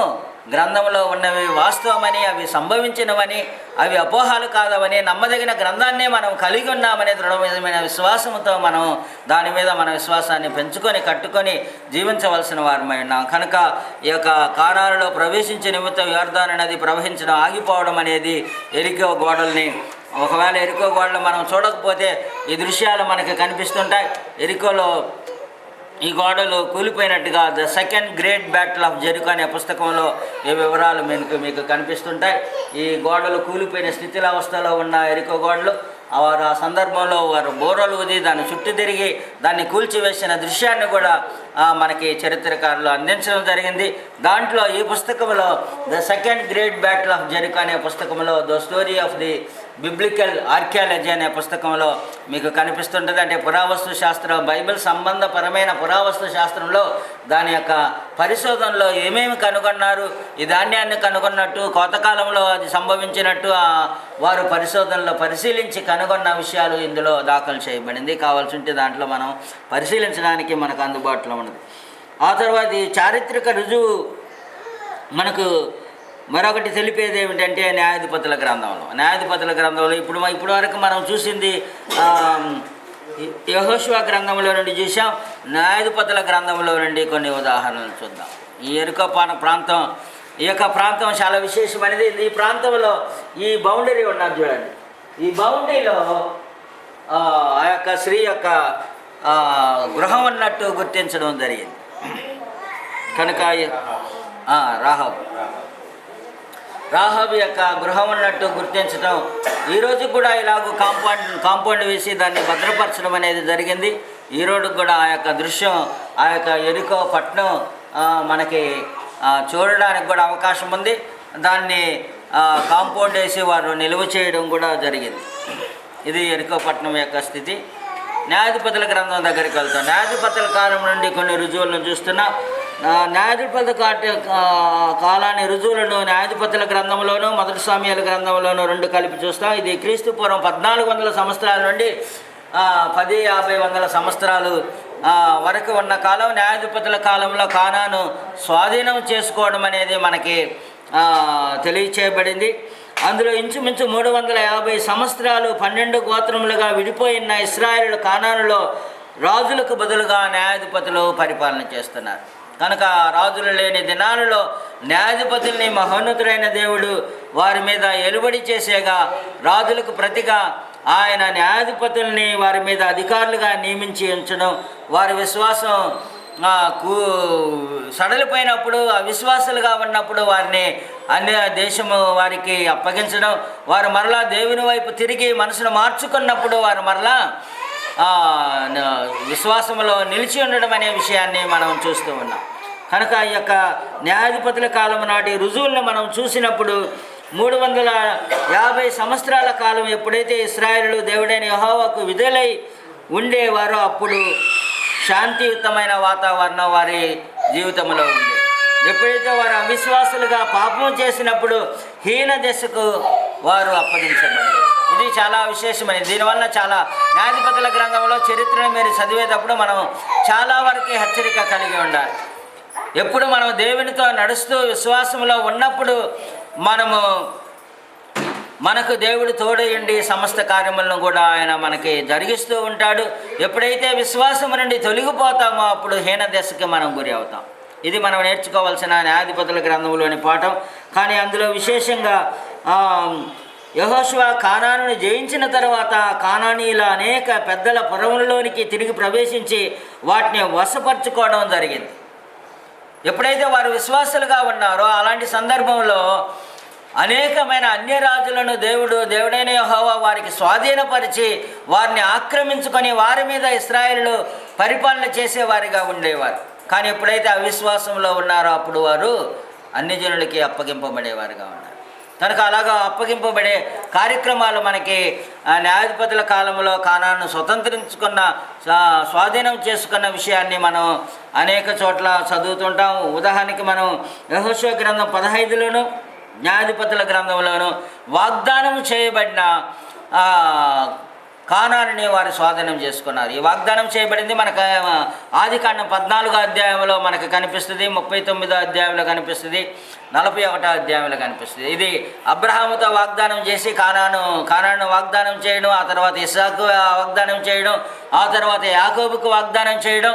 గ్రంథంలో ఉన్నవి వాస్తవమని, అవి సంభవించినవని, అవి అపోహాలు కాదవని, నమ్మదగిన గ్రంథాన్నే మనం కలిగి ఉన్నామనే దృఢమైన విశ్వాసంతో మనం దాని మీద మన విశ్వాసాన్ని పెంచుకొని కట్టుకొని జీవించవలసిన వారమై ఉన్నాం. కనుక ఈ యొక్క కానానులో ప్రవేశించే నిమిత్తం యోర్దాను నది ప్రవహించడం ఆగిపోవడం అనేది ఎరికో గోడల్ని, ఒకవేళ ఎరికో గోడలు మనం చూడకపోతే ఈ దృశ్యాలు మనకి కనిపిస్తుంటాయి. ఎరికోలో ఈ గోడలు కూలిపోయినట్టుగా the second great battle of Jericho అనే పుస్తకంలో ఈ వివరాలు మీకు కనిపిస్తుంటాయి. ఈ గోడలు కూలిపోయిన స్థితిలావస్థలో ఉన్న ఎరికో గోడలు వారు ఆ సందర్భంలో వారు బోరలు ఊది దాన్ని చుట్టూ తిరిగి దాన్ని కూల్చివేసిన దృశ్యాన్ని కూడా మనకి చరిత్రకారులు అందించడం జరిగింది. దాంట్లో ఈ పుస్తకంలో the second great battle of Jericho అనే పుస్తకంలో the story of the biblical archaeology అనే పుస్తకంలో మీకు కనిపిస్తుంటుంది. అంటే పురావస్తు శాస్త్రం, బైబిల్ సంబంధపరమైన పురావస్తు శాస్త్రంలో దాని యొక్క పరిశోధనలో ఏమేమి కనుగొన్నారు, ఈ ధాన్యాన్ని కనుగొన్నట్టు, కోతకాలంలో అది సంభవించినట్టు వారు పరిశోధనలో పరిశీలించి కనుగొన్న విషయాలు ఇందులో దాఖలు చేయబడింది. కావాల్సి ఉంటే దాంట్లో మనం పరిశీలించడానికి మనకు అందుబాటులో ఉన్నది. ఆ తర్వాత ఈ చారిత్రక రుజువు మనకు మరొకటి తెలిపేది ఏమిటంటే న్యాయాధిపతుల గ్రంథంలో ఇప్పుడు వరకు మనం చూసింది యెహోషువ గ్రంథంలో నుండి చూసాం. న్యాయాధిపతుల గ్రంథంలో నుండి కొన్ని ఉదాహరణలు చూద్దాం. ఈ ఎరుకో ప్రాంతం, ఈ యొక్క ప్రాంతం చాలా విశేషమైనది. ఈ ప్రాంతంలో ఈ బౌండరీ ఉన్నది చూడండి. ఈ బౌండరీలో ఆ యొక్క స్త్రీ యొక్క గృహం ఉన్నట్టు గుర్తించడం జరిగింది. కనుక రాహాబు యొక్క గృహం ఉన్నట్టు గుర్తించడం, ఈరోజు కూడా ఇలాగ కాంపౌండ్ వేసి దాన్ని భద్రపరచడం అనేది జరిగింది. ఈరోజు కూడా ఆ యొక్క దృశ్యం, ఆ యొక్క ఎరికో పట్నం మనకి చూడడానికి కూడా అవకాశం ఉంది. దాన్ని కాంపౌండ్ వేసి వారు నిలువ చేయడం కూడా జరిగింది. ఇది ఎరికో పట్నం యొక్క స్థితి. న్యాయాధిపతుల గ్రంథం దగ్గరికి వెళ్తాం. న్యాయాధిపతుల కాలం నుండి కొన్ని రుజువులను చూస్తున్నాం. న్యాయాధిపతుల కాలాన్ని రుజువులను న్యాయాధిపతుల గ్రంథంలోనూ మొదటి సామ్యాల గ్రంథంలోనూ రెండు కలిపి చూస్తాం. ఇది క్రీస్తు పూర్వం 1400 సంవత్సరాల నుండి 1050 సంవత్సరాలు వరకు ఉన్న కాలం. న్యాయాధిపతుల కాలంలో కానాను స్వాధీనం చేసుకోవడం అనేది మనకి తెలియచేయబడింది. అందులో ఇంచుమించు 350 సంవత్సరాలు 12 గోత్రములుగా విడిపోయిన ఇశ్రాయేలు కానానులో రాజులకు బదులుగా న్యాయాధిపతులు పరిపాలన చేస్తున్నారు. కనుక రాజులు లేని దినాలలో న్యాయాధిపతుల్ని మహోన్నతుడైన దేవుడు వారి మీద ఎలుబడి చేసేగా, రాజులకు ప్రతిగా ఆయన న్యాయాధిపతుల్ని వారి మీద అధికారులుగా నియమించి ఉంచడం, వారి విశ్వాసం సడలిపోయినప్పుడు, అవిశ్వాసులుగా ఉన్నప్పుడు వారిని అన్య దేశము వారికి అప్పగించడం, వారు మరలా దేవుని వైపు తిరిగి మనసును మార్చుకున్నప్పుడు వారు మరలా విశ్వాసంలో నిలిచి ఉండడం అనే విషయాన్ని మనం చూస్తూ ఉన్నాం. కనుక ఈ యొక్క న్యాయాధిపతుల కాలం నాటి రుజువులను మనం చూసినప్పుడు 350 సంవత్సరాల కాలం ఎప్పుడైతే ఇశ్రాయేలు దేవుడైన యెహోవాకు విధేయులై ఉండేవారో అప్పుడు శాంతియుతమైన వాతావరణం వారి జీవితంలో ఉంది. ఎప్పుడైతే వారు అవిశ్వాసులుగా పాపం చేసినప్పుడు హీన దశకు వారు అప్పగించబడ్డారు. ఇది చాలా విశేషమైనది. దీనివల్ల చాలా న్యాయాధిపతుల గ్రంథంలో చరిత్రను మీరు చదివేటప్పుడు మనం చాలా వరకు హెచ్చరిక కలిగి ఉండాలి. ఎప్పుడు మనం దేవునితో నడుస్తూ విశ్వాసంలో ఉన్నప్పుడు మనకు దేవుడు తోడయుండి సమస్త కార్యములను కూడా ఆయన మనకి జరిగిస్తూ ఉంటాడు. ఎప్పుడైతే విశ్వాసం నుండి తొలగిపోతామో అప్పుడు హీన దశకి మనం గురి అవుతాం. ఇది మనం నేర్చుకోవాల్సిన న్యాయాధిపతుల గ్రంథంలోని పాఠం. కానీ అందులో విశేషంగా యెహోషువ కానానును జయించిన తర్వాత కానానీయుల అనేక పెద్దల పురములలోనికి తిరిగి ప్రవేశించి వాటిని వశపరుచుకోవడం జరిగింది. ఎప్పుడైతే వారు విశ్వాసులుగా ఉన్నారో అలాంటి సందర్భంలో అనేకమైన అన్యరాజులను దేవుడైన యెహోవా వారికి స్వాధీనపరిచి వారిని ఆక్రమించుకొని వారి మీద ఇశ్రాయేలు పరిపాలన చేసేవారిగా ఉండేవారు. కానీ ఎప్పుడైతే అవిశ్వాసంలో ఉన్నారో అప్పుడు వారు అన్యజనులకి అప్పగింపబడేవారుగా ఉన్నారు. కనుక అలాగా అప్పగింపబడే కార్యక్రమాలు మనకి న్యాయాధిపతుల కాలంలో కానాను స్వతంత్రించుకున్న స్వాధీనం చేసుకున్న విషయాన్ని మనం అనేక చోట్ల చదువుతుంటాం. ఉదాహరణకి మనం యెహోషువ గ్రంథం 15లోను న్యాయాధిపతుల గ్రంథంలోను వాగ్దానం చేయబడిన కానానుని వారు స్వాధీనం చేసుకున్నారు. ఈ వాగ్దానం చేయబడింది మనకు ఆదికాండం 14వ అధ్యాయంలో మనకు కనిపిస్తుంది, 39వ అధ్యాయంలో కనిపిస్తుంది, 41వ అధ్యాయంలో కనిపిస్తుంది. ఇది అబ్రహాముతో వాగ్దానం చేసి కానాను వాగ్దానం చేయడం, ఆ తర్వాత ఇస్సాకు వాగ్దానం చేయడం, ఆ తర్వాత యాకోబుకు వాగ్దానం చేయడం.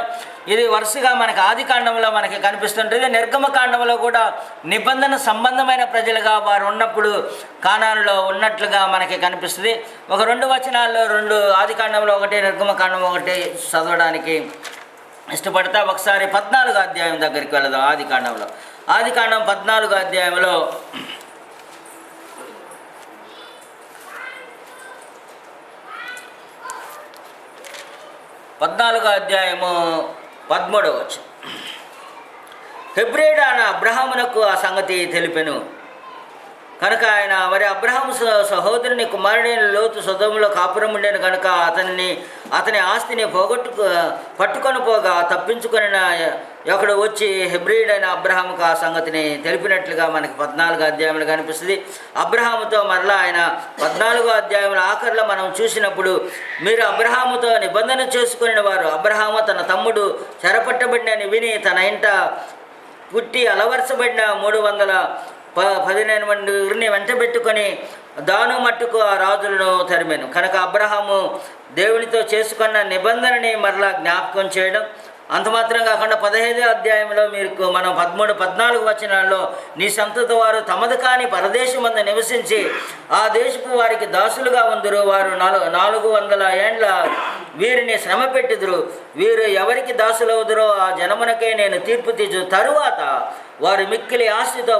ఇది వరుసగా మనకి ఆదికాండంలో మనకి కనిపిస్తుంటుంది. నిర్గమకాండంలో కూడా నిబంధన సంబంధమైన ప్రజలుగా వారు ఉన్నప్పుడు కానానులో ఉన్నట్లుగా మనకి కనిపిస్తుంది. ఒక 2 వచనాల్లో 2 ఆదికాండంలో ఒకటి, నిర్గమకాండం ఒకటి చదవడానికి ఇష్టపడతా. ఒకసారి 14వ అధ్యాయం దగ్గరికి వెళదాం. ఆదికాండం 14వ అధ్యాయంలో 14వ అధ్యాయము 13వ వచనం. హెబ్రీయుడు అయిన అబ్రహామునకు ఆ సంగతి తెలిపెను కనుక ఆయన మరి అబ్రహాము సహోదరుని కుమారుడైన లోతు సొదొమలో కాపురం ఉండేను కనుక అతని ఆస్తిని పట్టుకొని పోగా తప్పించుకొని ఒకడు వచ్చి హెబ్రీయుడైన అబ్రహాముకు ఆ సంగతిని తెలిపినట్లుగా మనకి 14వ అధ్యాయంలో కనిపిస్తుంది. అబ్రహాముతో మరలా ఆయన 14వ అధ్యాయంలో ఆఖరిలో మనం చూసినప్పుడు, మీరు అబ్రహాముతో నిబంధన చేసుకుని వారు, అబ్రహాము తన తమ్ముడు చెరపట్టబడినని విని తన ఇంట పుట్టి అలవరచబడిన 319 మందిని వెంటబెట్టుకొని దాను మట్టుకు ఆ రాజులను తరిమాను. కనుక అబ్రహాము దేవునితో చేసుకున్న నిబంధనని మరలా జ్ఞాపకం చేయడం. అంత మాత్రం కాకుండా 15వ అధ్యాయంలో మనం 13-14 వచనాల్లో, నీ సంతతి వారు తమది కాని పరదేశమందు నివసించి ఆ దేశపు వారికి దాసులుగా ఉందరు, వారు 400 ఏండ్ల వీరిని శ్రమ పెట్టిదురు, వీరు ఎవరికి దాసులవుదురో ఆ జనమునకే నేను తీర్పు తీర్చు తరువాత వారు మిక్కిలి ఆస్తితో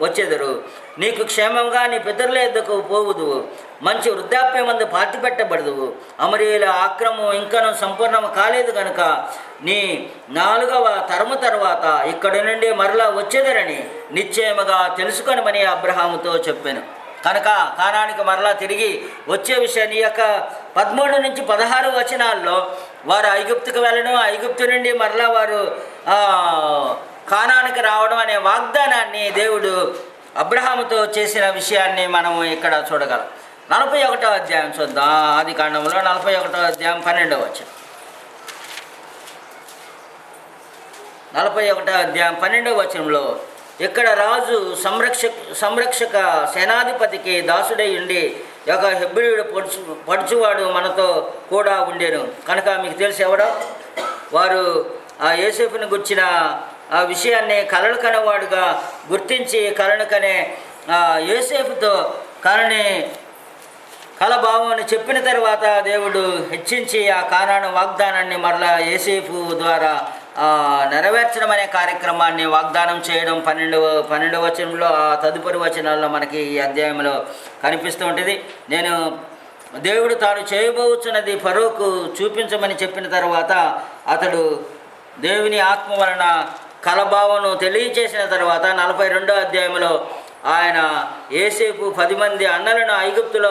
వచ్చేదరు. నీకు క్షేమంగా నీ పితరుల యొద్దకు పోవుదువు, మంచి వృద్ధాప్యమందు పాతి పెట్టబడదువు. అమరీల ఆక్రమం ఇంకనూ సంపూర్ణము కాలేదు కనుక నీ 4వ తరము తర్వాత ఇక్కడి నుండి మరలా వచ్చేదరని నిశ్చయముగా తెలుసుకొనమని అబ్రహాముతో చెప్పాను. కనుక కానానికి మరలా తిరిగి వచ్చే విషయాన్ని ఈ యొక్క 13-16 వచనాల్లో వారు ఐగుప్తుకు వెళ్ళడం, ఐగుప్తు నుండి మరలా వారు కానానికి రావడం అనే వాగ్దానాన్ని దేవుడు అబ్రహాముతో చేసిన విషయాన్ని మనం ఇక్కడ చూడగలం. 41వ అధ్యాయం చూద్దాం. ఆదికాండంలో 41వ అధ్యాయం 12వ వచనం. 41వ అధ్యాయం 12వ వచనంలో, ఇక్కడ రాజు సంరక్షక సేనాధిపతికి దాసుడై ఉండి ఒక హెబ్రీయుడు పడుచువాడు మనతో కూడా ఉండేను. కనుక మీకు తెలిసి ఎవడో వారు ఆ యోసేపుని గుర్చిన ఆ విషయాన్ని కలలు కనేవాడుగా గుర్తించి కలను కనే యోసేపుతో కలభావాన్ని చెప్పిన తర్వాత దేవుడు హెచ్చించి ఆ కానాను వాగ్దానాన్ని మరలా యోసేపు ద్వారా నెరవేర్చడం అనే కార్యక్రమాన్ని వాగ్దానం చేయడం 12వ వచనంలో, ఆ తదుపరి వచనాల్లో మనకి ఈ అధ్యాయంలో కనిపిస్తూ ఉంటుంది. నేను దేవుడు తాను చేయబోతున్నది ఫరోకు చూపించమని చెప్పిన తర్వాత అతడు దేవుని ఆత్మ వలన కలభావను తెలియచేసిన తర్వాత 42వ అధ్యాయంలో ఆయన యోసేపు 10 మంది అన్నలను ఐగుప్తులో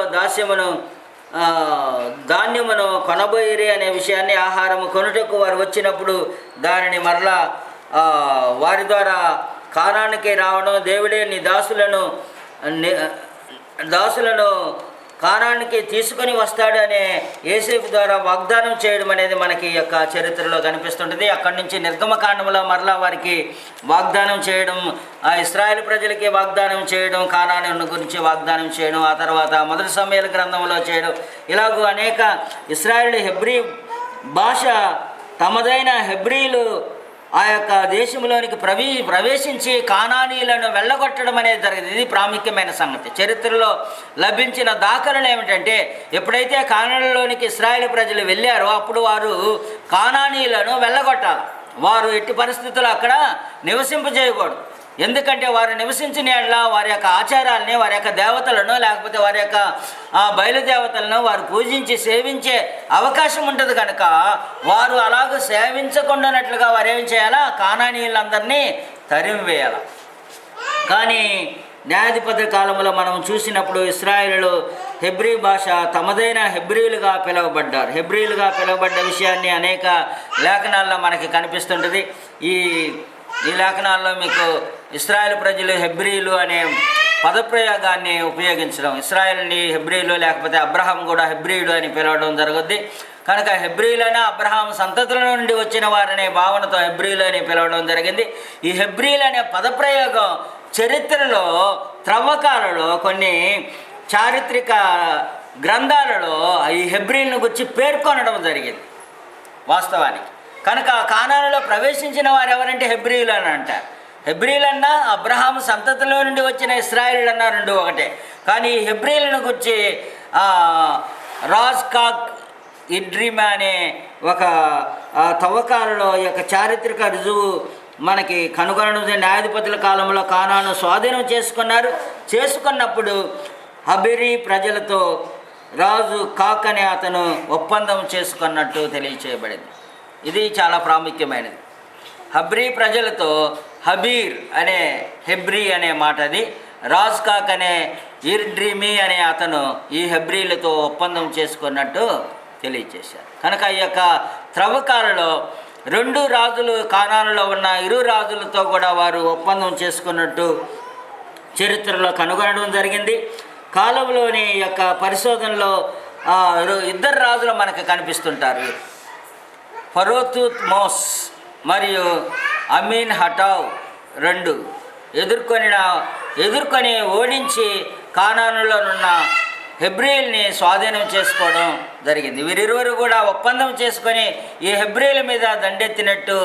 ధాన్యమును కొనబోయిరి అనే విషయాన్ని, ఆహారము కొనుటకు వారు వచ్చినప్పుడు దానిని మరలా వారి ద్వారా కానానికి రావడం, దేవుడే నీ దాసులను కానానికి తీసుకొని వస్తాడు అనే యోసేపు ద్వారా వాగ్దానం చేయడం అనేది మనకి ఈ యొక్క చరిత్రలో కనిపిస్తుంటుంది. అక్కడి నుంచి నిర్గమకాండంలో మరలా వారికి వాగ్దానం చేయడం, ఆ ఇశ్రాయేలు ప్రజలకి వాగ్దానం చేయడం, కానాను గురించి వాగ్దానం చేయడం, ఆ తర్వాత మొదటి సమూయేలు గ్రంథంలో చేయడం, ఇలాగూ అనేక ఇశ్రాయేలు హెబ్రీ భాష తమదైన హెబ్రీలు ఆ యొక్క దేశంలోనికి ప్రవేశించి కానానీయులను వెళ్ళగొట్టడం అనేది జరిగింది. ఇది ప్రాముఖ్యమైన సంగతి. చరిత్రలో లభించిన దాఖలను ఏమిటంటే, ఎప్పుడైతే కానానులోనికి ఇశ్రాయేలు ప్రజలు వెళ్ళారో అప్పుడు వారు కానానీయులను వెళ్ళగొట్టాలి. వారు ఎట్టి పరిస్థితుల్లో అక్కడ నివసింపజేయకూడదు. ఎందుకంటే వారు నివసించిన యెడల వారి యొక్క ఆచారాలని, వారి యొక్క దేవతలను, లేకపోతే వారి యొక్క బయలుదేవతలను వారు పూజించి సేవించే అవకాశం ఉంటుంది. కనుక వారు అలాగ సేవించకుండానట్లుగా వారు ఏం చేయాలా, కానానీయులందరినీ తరిమివేయాలి. కానీ న్యాయాధిపతుల కాలంలో మనం చూసినప్పుడు ఇశ్రాయేలు హెబ్రీ భాష తమదైన హెబ్రీలుగా పిలువబడ్డ విషయాన్ని అనేక లేఖనాల్లో మనకి కనిపిస్తుంటుంది. ఈ లేఖనాల్లో మీకు ఇశ్రాయేలు ప్రజలు హెబ్రీలు అనే పదప్రయోగాన్ని ఉపయోగించడం, ఇశ్రాయేల్ని హెబ్రీలు లేకపోతే అబ్రహాం కూడా హెబ్రీయుడు అని పిలవడం జరుగుద్ది. కనుక హెబ్రీలైన అబ్రహాం సంతతుల నుండి వచ్చిన వారనే భావనతో హెబ్రీలు అని పిలవడం జరిగింది. ఈ హెబ్రీలు అనే పదప్రయోగం చరిత్రలో త్రవ్వకాలలో కొన్ని చారిత్రక గ్రంథాలలో ఈ హెబ్రీలను గురించి పేర్కొనడం జరిగింది వాస్తవానికి. కనుక కానానులో ప్రవేశించిన వారు ఎవరంటే హెబ్రీలు అని అంటారు. హెబ్రీలన్నా అబ్రహాం సంతతిలో నుండి వచ్చిన ఇశ్రాయేలు అన్నా రెండు ఒకటే. కానీ ఈ హెబ్రీలను గురించి రాజ్కాక్ ఇడ్రిమా అనే ఒక తవ్వకాలలో ఈ యొక్క చారిత్రక రుజువు మనకి కనుగొనడం. న్యాయాధిపతుల కాలంలో కానాను స్వాధీనం చేసుకున్నప్పుడు హబెరీ ప్రజలతో రాజు కాక్ అనే అతను ఒప్పందం చేసుకున్నట్టు తెలియచేయబడింది. ఇది చాలా ప్రాముఖ్యమైనది. హబ్రీ ప్రజలతో హబీర్ అనే హెబ్రీ అనే మాట అది. రాజ్ కాక్ అనే ఇర్డ్రిమీ అనే అతను ఈ హెబ్రీలతో ఒప్పందం చేసుకున్నట్టు తెలియచేశారు. కనుక ఈ యొక్క త్రవ్వకాలలో రెండు రాజులు కానానులో ఉన్న ఇరు రాజులతో కూడా వారు ఒప్పందం చేసుకున్నట్టు చరిత్రలో కనుగొనడం జరిగింది. కాలంలోని యొక్క పరిశోధనలో ఇద్దరు రాజులు మనకు కనిపిస్తుంటారు. ఫరోతుత్ మోస్ మరియు అమీన్ హటావ్ రెండు ఎదుర్కొని ఓడించి కానానులోనున్న హెబ్రీల్ని స్వాధీనం చేసుకోవడం జరిగింది. వీరిరువురు కూడా ఒప్పందం చేసుకొని ఈ హెబ్రీల మీద దండెత్తినట్టు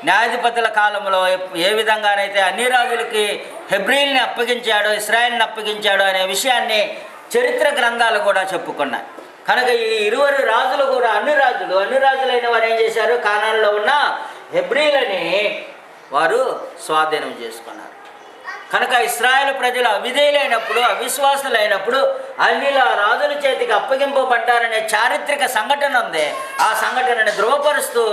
న్యాయాధిపతుల కాలంలో ఏ విధంగానైతే అన్ని రాజులకి హెబ్రీల్ని అప్పగించాడో ఇశ్రాయేల్ని అప్పగించాడో అనే విషయాన్ని చరిత్ర గ్రంథాలు కూడా చెప్పుకున్నాయి. కనుక ఈ ఇరువురు రాజులు కూడా అన్ని రాజులైన వారు ఏం చేశారు, కానానులో ఉన్న హెబ్రీలని వారు స్వాధీనం చేసుకున్నారు. కనుక ఇశ్రాయేలు ప్రజలు అవిధేయులైనప్పుడు అవిశ్వాసులైనప్పుడు అన్నిల రాజుల చేతికి అప్పగింపబడ్డారనే చారిత్రక సంఘటన ఉంది. ఆ సంఘటనని ధృవపరుస్తూ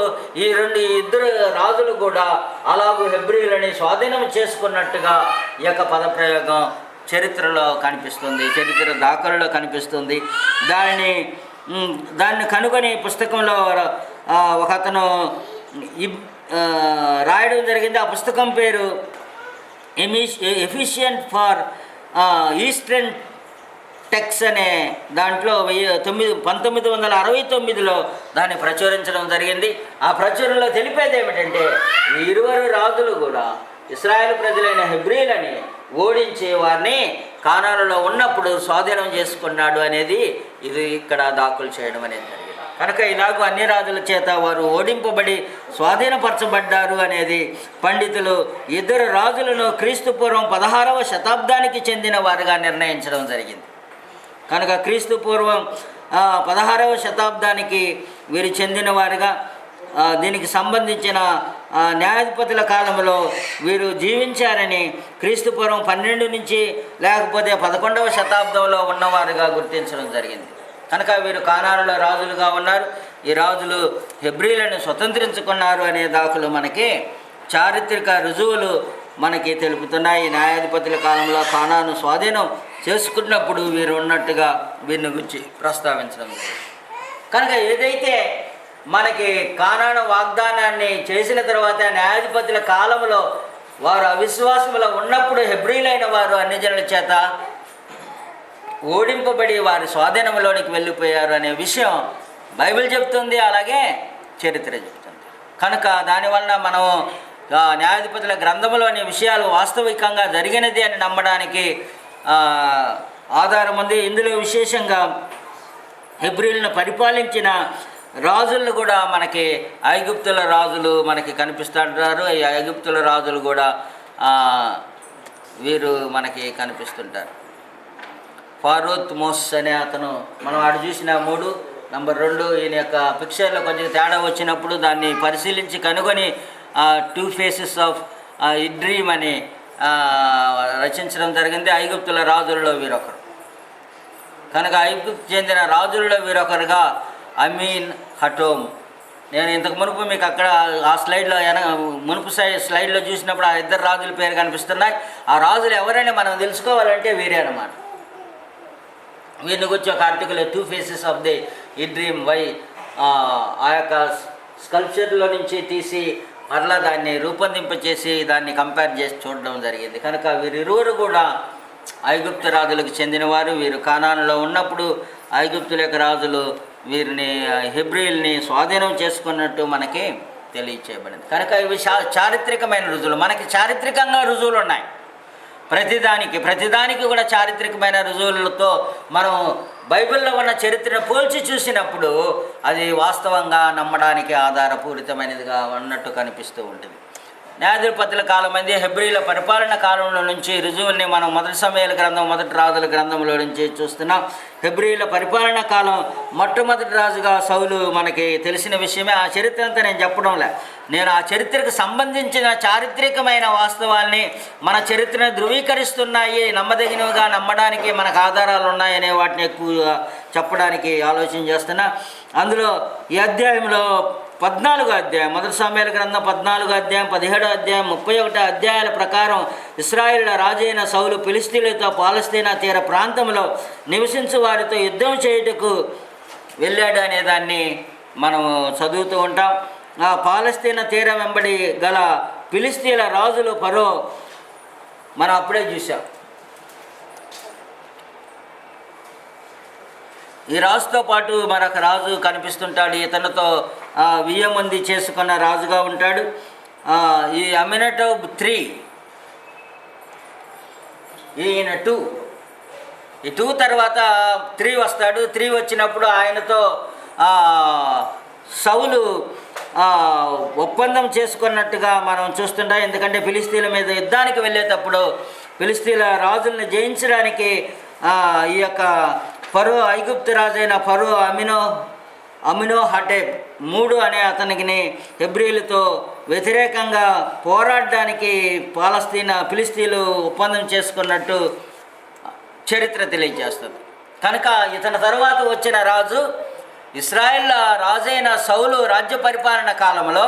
ఇద్దరు రాజులు కూడా అలాగూ హెబ్రీలని స్వాధీనం చేసుకున్నట్టుగా ఈ యొక్క పదప్రయోగం చరిత్రలో కనిపిస్తుంది, చరిత్ర దాఖలలో కనిపిస్తుంది. దాన్ని కనుగొని పుస్తకంలో ఒక అతను రాయడం జరిగింది. ఆ పుస్తకం పేరు ఎఫిషియంట్ ఫార్ ఈస్టర్న్ టెక్స్ అనే దాంట్లో 1969లో దాన్ని ప్రచురించడం జరిగింది. ఆ ప్రచురణలో తెలిపేది ఏమిటంటే ఈ ఇరువురు రాజులు కూడా ఇశ్రాయేలు ప్రజలైన హెబ్రీలని ఓడించి వారిని కానానులో ఉన్నప్పుడు స్వాధీనం చేసుకున్నాడు అనేది ఇది ఇక్కడ దాఖలు చేయడం అనేది జరిగింది. కనుక ఇలాగూ అన్ని రాజుల చేత వారు ఓడింపబడి స్వాధీనపరచబడ్డారు అనేది పండితులు ఇద్దరు రాజులను క్రీస్తుపూర్వం 16వ శతాబ్దానికి చెందిన వారుగా నిర్ణయించడం జరిగింది. కనుక క్రీస్తుపూర్వం 16వ శతాబ్దానికి వీరు చెందిన వారుగా దీనికి సంబంధించిన న్యాయాధిపతుల కాలంలో వీరు జీవించారని క్రీస్తుపూర్వం 12 నుంచి లేకపోతే 11వ శతాబ్దంలో ఉన్నవారుగా గుర్తించడం జరిగింది. కనుక వీరు కానానులో రాజులుగా ఉన్నారు. ఈ రాజులు హెబ్రీలను స్వతంత్రించుకున్నారు అనే దాఖలు మనకి చారిత్రక రుజువులు మనకి తెలుపుతున్నాయి. న్యాయాధిపతుల కాలంలో కానాను స్వాధీనం చేసుకున్నప్పుడు వీరు ఉన్నట్టుగా వీరిని గురించి ప్రస్తావించడం జరిగింది. కనుక ఏదైతే మనకి కానాను వాగ్దానాన్ని చేసిన తర్వాత న్యాయాధిపతుల కాలంలో వారు అవిశ్వాసములో ఉన్నప్పుడు హెబ్రీలైన వారు అన్ని జనుల చేత ఓడింపబడి వారి స్వాధీనంలోనికి వెళ్ళిపోయారు అనే విషయం బైబిల్ చెప్తుంది, అలాగే చరిత్ర చెప్తుంది. కనుక దానివల్ల మనం న్యాయాధిపతుల గ్రంథంలోని విషయాలు వాస్తవికంగా జరిగినది అని నమ్మడానికి ఆధారం ఉంది. ఇందులో విశేషంగా హెబ్రీలను పరిపాలించిన రాజులను కూడా మనకి ఐగుప్తుల రాజులు మనకి కనిపిస్తుంటారు. ఈ ఐగుప్తుల రాజులు కూడా వీరు మనకి కనిపిస్తుంటారు. ఫారూత్ మోస్ అనే అతను మనం ఆడు చూసిన 3 నంబర్ 2 ఈయన యొక్క పిక్చర్లో కొంచెం తేడా వచ్చినప్పుడు దాన్ని పరిశీలించి కనుగొని 2 ఫేసెస్ ఆఫ్ ఇడ్రీమ్ అని రచించడం జరిగింది. ఐగుప్తుల రాజులలో వీరొకరు. కనుక ఐగుప్తు చెందిన రాజులలో వీరొకరుగా అమీన్ హటోమ్ నేను ఇంతకు మునుపు మీకు అక్కడ ఆ స్లైడ్లో మునుపు స్లైడ్లో చూసినప్పుడు ఆ ఇద్దరు రాజుల పేరు కనిపిస్తున్నాయి. ఆ రాజులు ఎవరైనా మనం తెలుసుకోవాలంటే వీరే అన్నమాట. వీరిని గురించి ఒక article 2 faces of the dream వై ఆ యొక్క స్కల్ప్చర్లో నుంచి తీసి మరలా దాన్ని రూపొందింపచేసి దాన్ని కంపేర్ చేసి చూడడం జరిగింది. కనుక వీరిరువురు కూడా ఐగుప్తు రాజులకు చెందినవారు. వీరు కానానులో ఉన్నప్పుడు ఐగుప్తుల యొక్క రాజులు వీరిని హెబ్రీల్ని స్వాధీనం చేసుకున్నట్టు మనకి తెలియచేయబడింది. కనుక ఇవి చారిత్రకమైన రుజువులు. మనకి చారిత్రకంగా రుజువులు ఉన్నాయి. ప్రతిదానికి కూడా చారిత్రకమైన రుజువులతో మనం బైబిల్లో ఉన్న చరిత్రను పోల్చి చూసినప్పుడు అది వాస్తవంగా నమ్మడానికి ఆధారపూరితమైనదిగా ఉన్నట్టు కనిపిస్తూ ఉంటుంది. న్యాయాధిపతుల కాలం మంది హెబ్రీల పరిపాలన కాలంలో నుంచి రుజువుల్ని మనం మొదటి సమయాల గ్రంథం, మొదటి రాజుల గ్రంథంలో నుంచి చూస్తున్నాం. హెబ్రీల పరిపాలన కాలం మొట్టమొదటి రాజుగా సౌలు మనకి తెలిసిన విషయమే. ఆ చరిత్ర అంతా నేను చెప్పడంలే. నేను ఆ చరిత్రకు సంబంధించిన చారిత్రకమైన వాస్తవాల్ని మన చరిత్రను ధృవీకరిస్తున్నాయి, నమ్మదగినవిగా నమ్మడానికి మనకు ఆధారాలు ఉన్నాయనే వాటిని ఎక్కువగా చెప్పడానికి ఆలోచన చేస్తున్నా. అందులో ఈ అధ్యాయంలో 14వ అధ్యాయం, మొదటి సమయాల గ్రంథం 14వ అధ్యాయం, 17వ అధ్యాయం, 31వ అధ్యాయాల ప్రకారం ఇశ్రాయేలుల రాజైన సౌలు ఫిలిష్తీయులతో పాలస్తీనా తీర ప్రాంతంలో నివసించు వారితో యుద్ధం చేయుటకు వెళ్ళాడు అనే దాన్ని మనం చదువుతూ ఉంటాం. ఆ పాలస్తీనా తీరం వెంబడి గల ఫిలిష్తీయుల రాజులు ఫరో మనం అప్పుడే చూసాం. ఈ రాజుతో పాటు మరొక రాజు కనిపిస్తుంటాడు. ఇతనితో 1000 మంది చేసుకున్న రాజుగా ఉంటాడు. ఈ అమినటోబ్ 3, ఈయన 2. ఈ 2 తర్వాత 3 వస్తాడు. 3 వచ్చినప్పుడు ఆయనతో సౌలు ఒప్పందం చేసుకున్నట్టుగా మనం చూస్తుంటాం. ఎందుకంటే ఫిలిస్తీన్ల మీద యుద్ధానికి వెళ్ళేటప్పుడు ఫిలిస్తీన్ల రాజుల్ని జయించడానికి ఈ యొక్క ఫరో, ఐగుప్తు రాజైన ఫరో అమినోహటెప్ 3 అనే అతనికి హెబ్రీలతో వ్యతిరేకంగా పోరాడడానికి ఫిలిస్తీన్లు ఒప్పందం చేసుకున్నట్టు చరిత్ర తెలియజేస్తుంది. కనుక ఇతని తరువాత వచ్చిన రాజు ఇశ్రాయేల్ రాజైన సౌలు రాజ్య పరిపాలన కాలంలో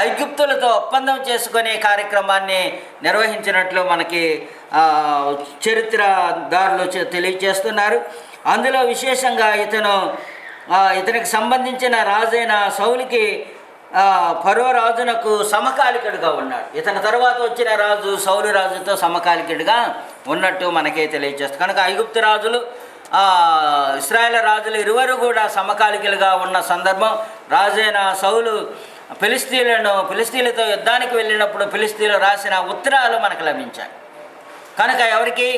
ఐగుప్తులతో ఒప్పందం చేసుకునే కార్యక్రమాన్ని నిర్వహించినట్లు మనకి చరిత్రదారులు తెలియజేస్తున్నారు. అందులో విశేషంగా ఇతనికి సంబంధించిన రాజైన సౌలుకి ఫరో రాజునకు సమకాలికుడిగా ఉన్నాడు. ఇతని తర్వాత వచ్చిన రాజు సౌలు రాజుతో సమకాలికుడిగా ఉన్నట్టు మనకే తెలియజేస్తుంది. కనుక ఐగుప్తు రాజులు, ఇశ్రాయేల్ రాజులు ఇరువురు కూడా సమకాలికులుగా ఉన్న సందర్భం. రాజైన సౌలు ఫిలిస్తీన్లతో యుద్ధానికి వెళ్ళినప్పుడు ఫిలిస్తీన్లు రాసిన ఉత్తరాలు మనకు లభించాయి. కనుక ఎవరికి?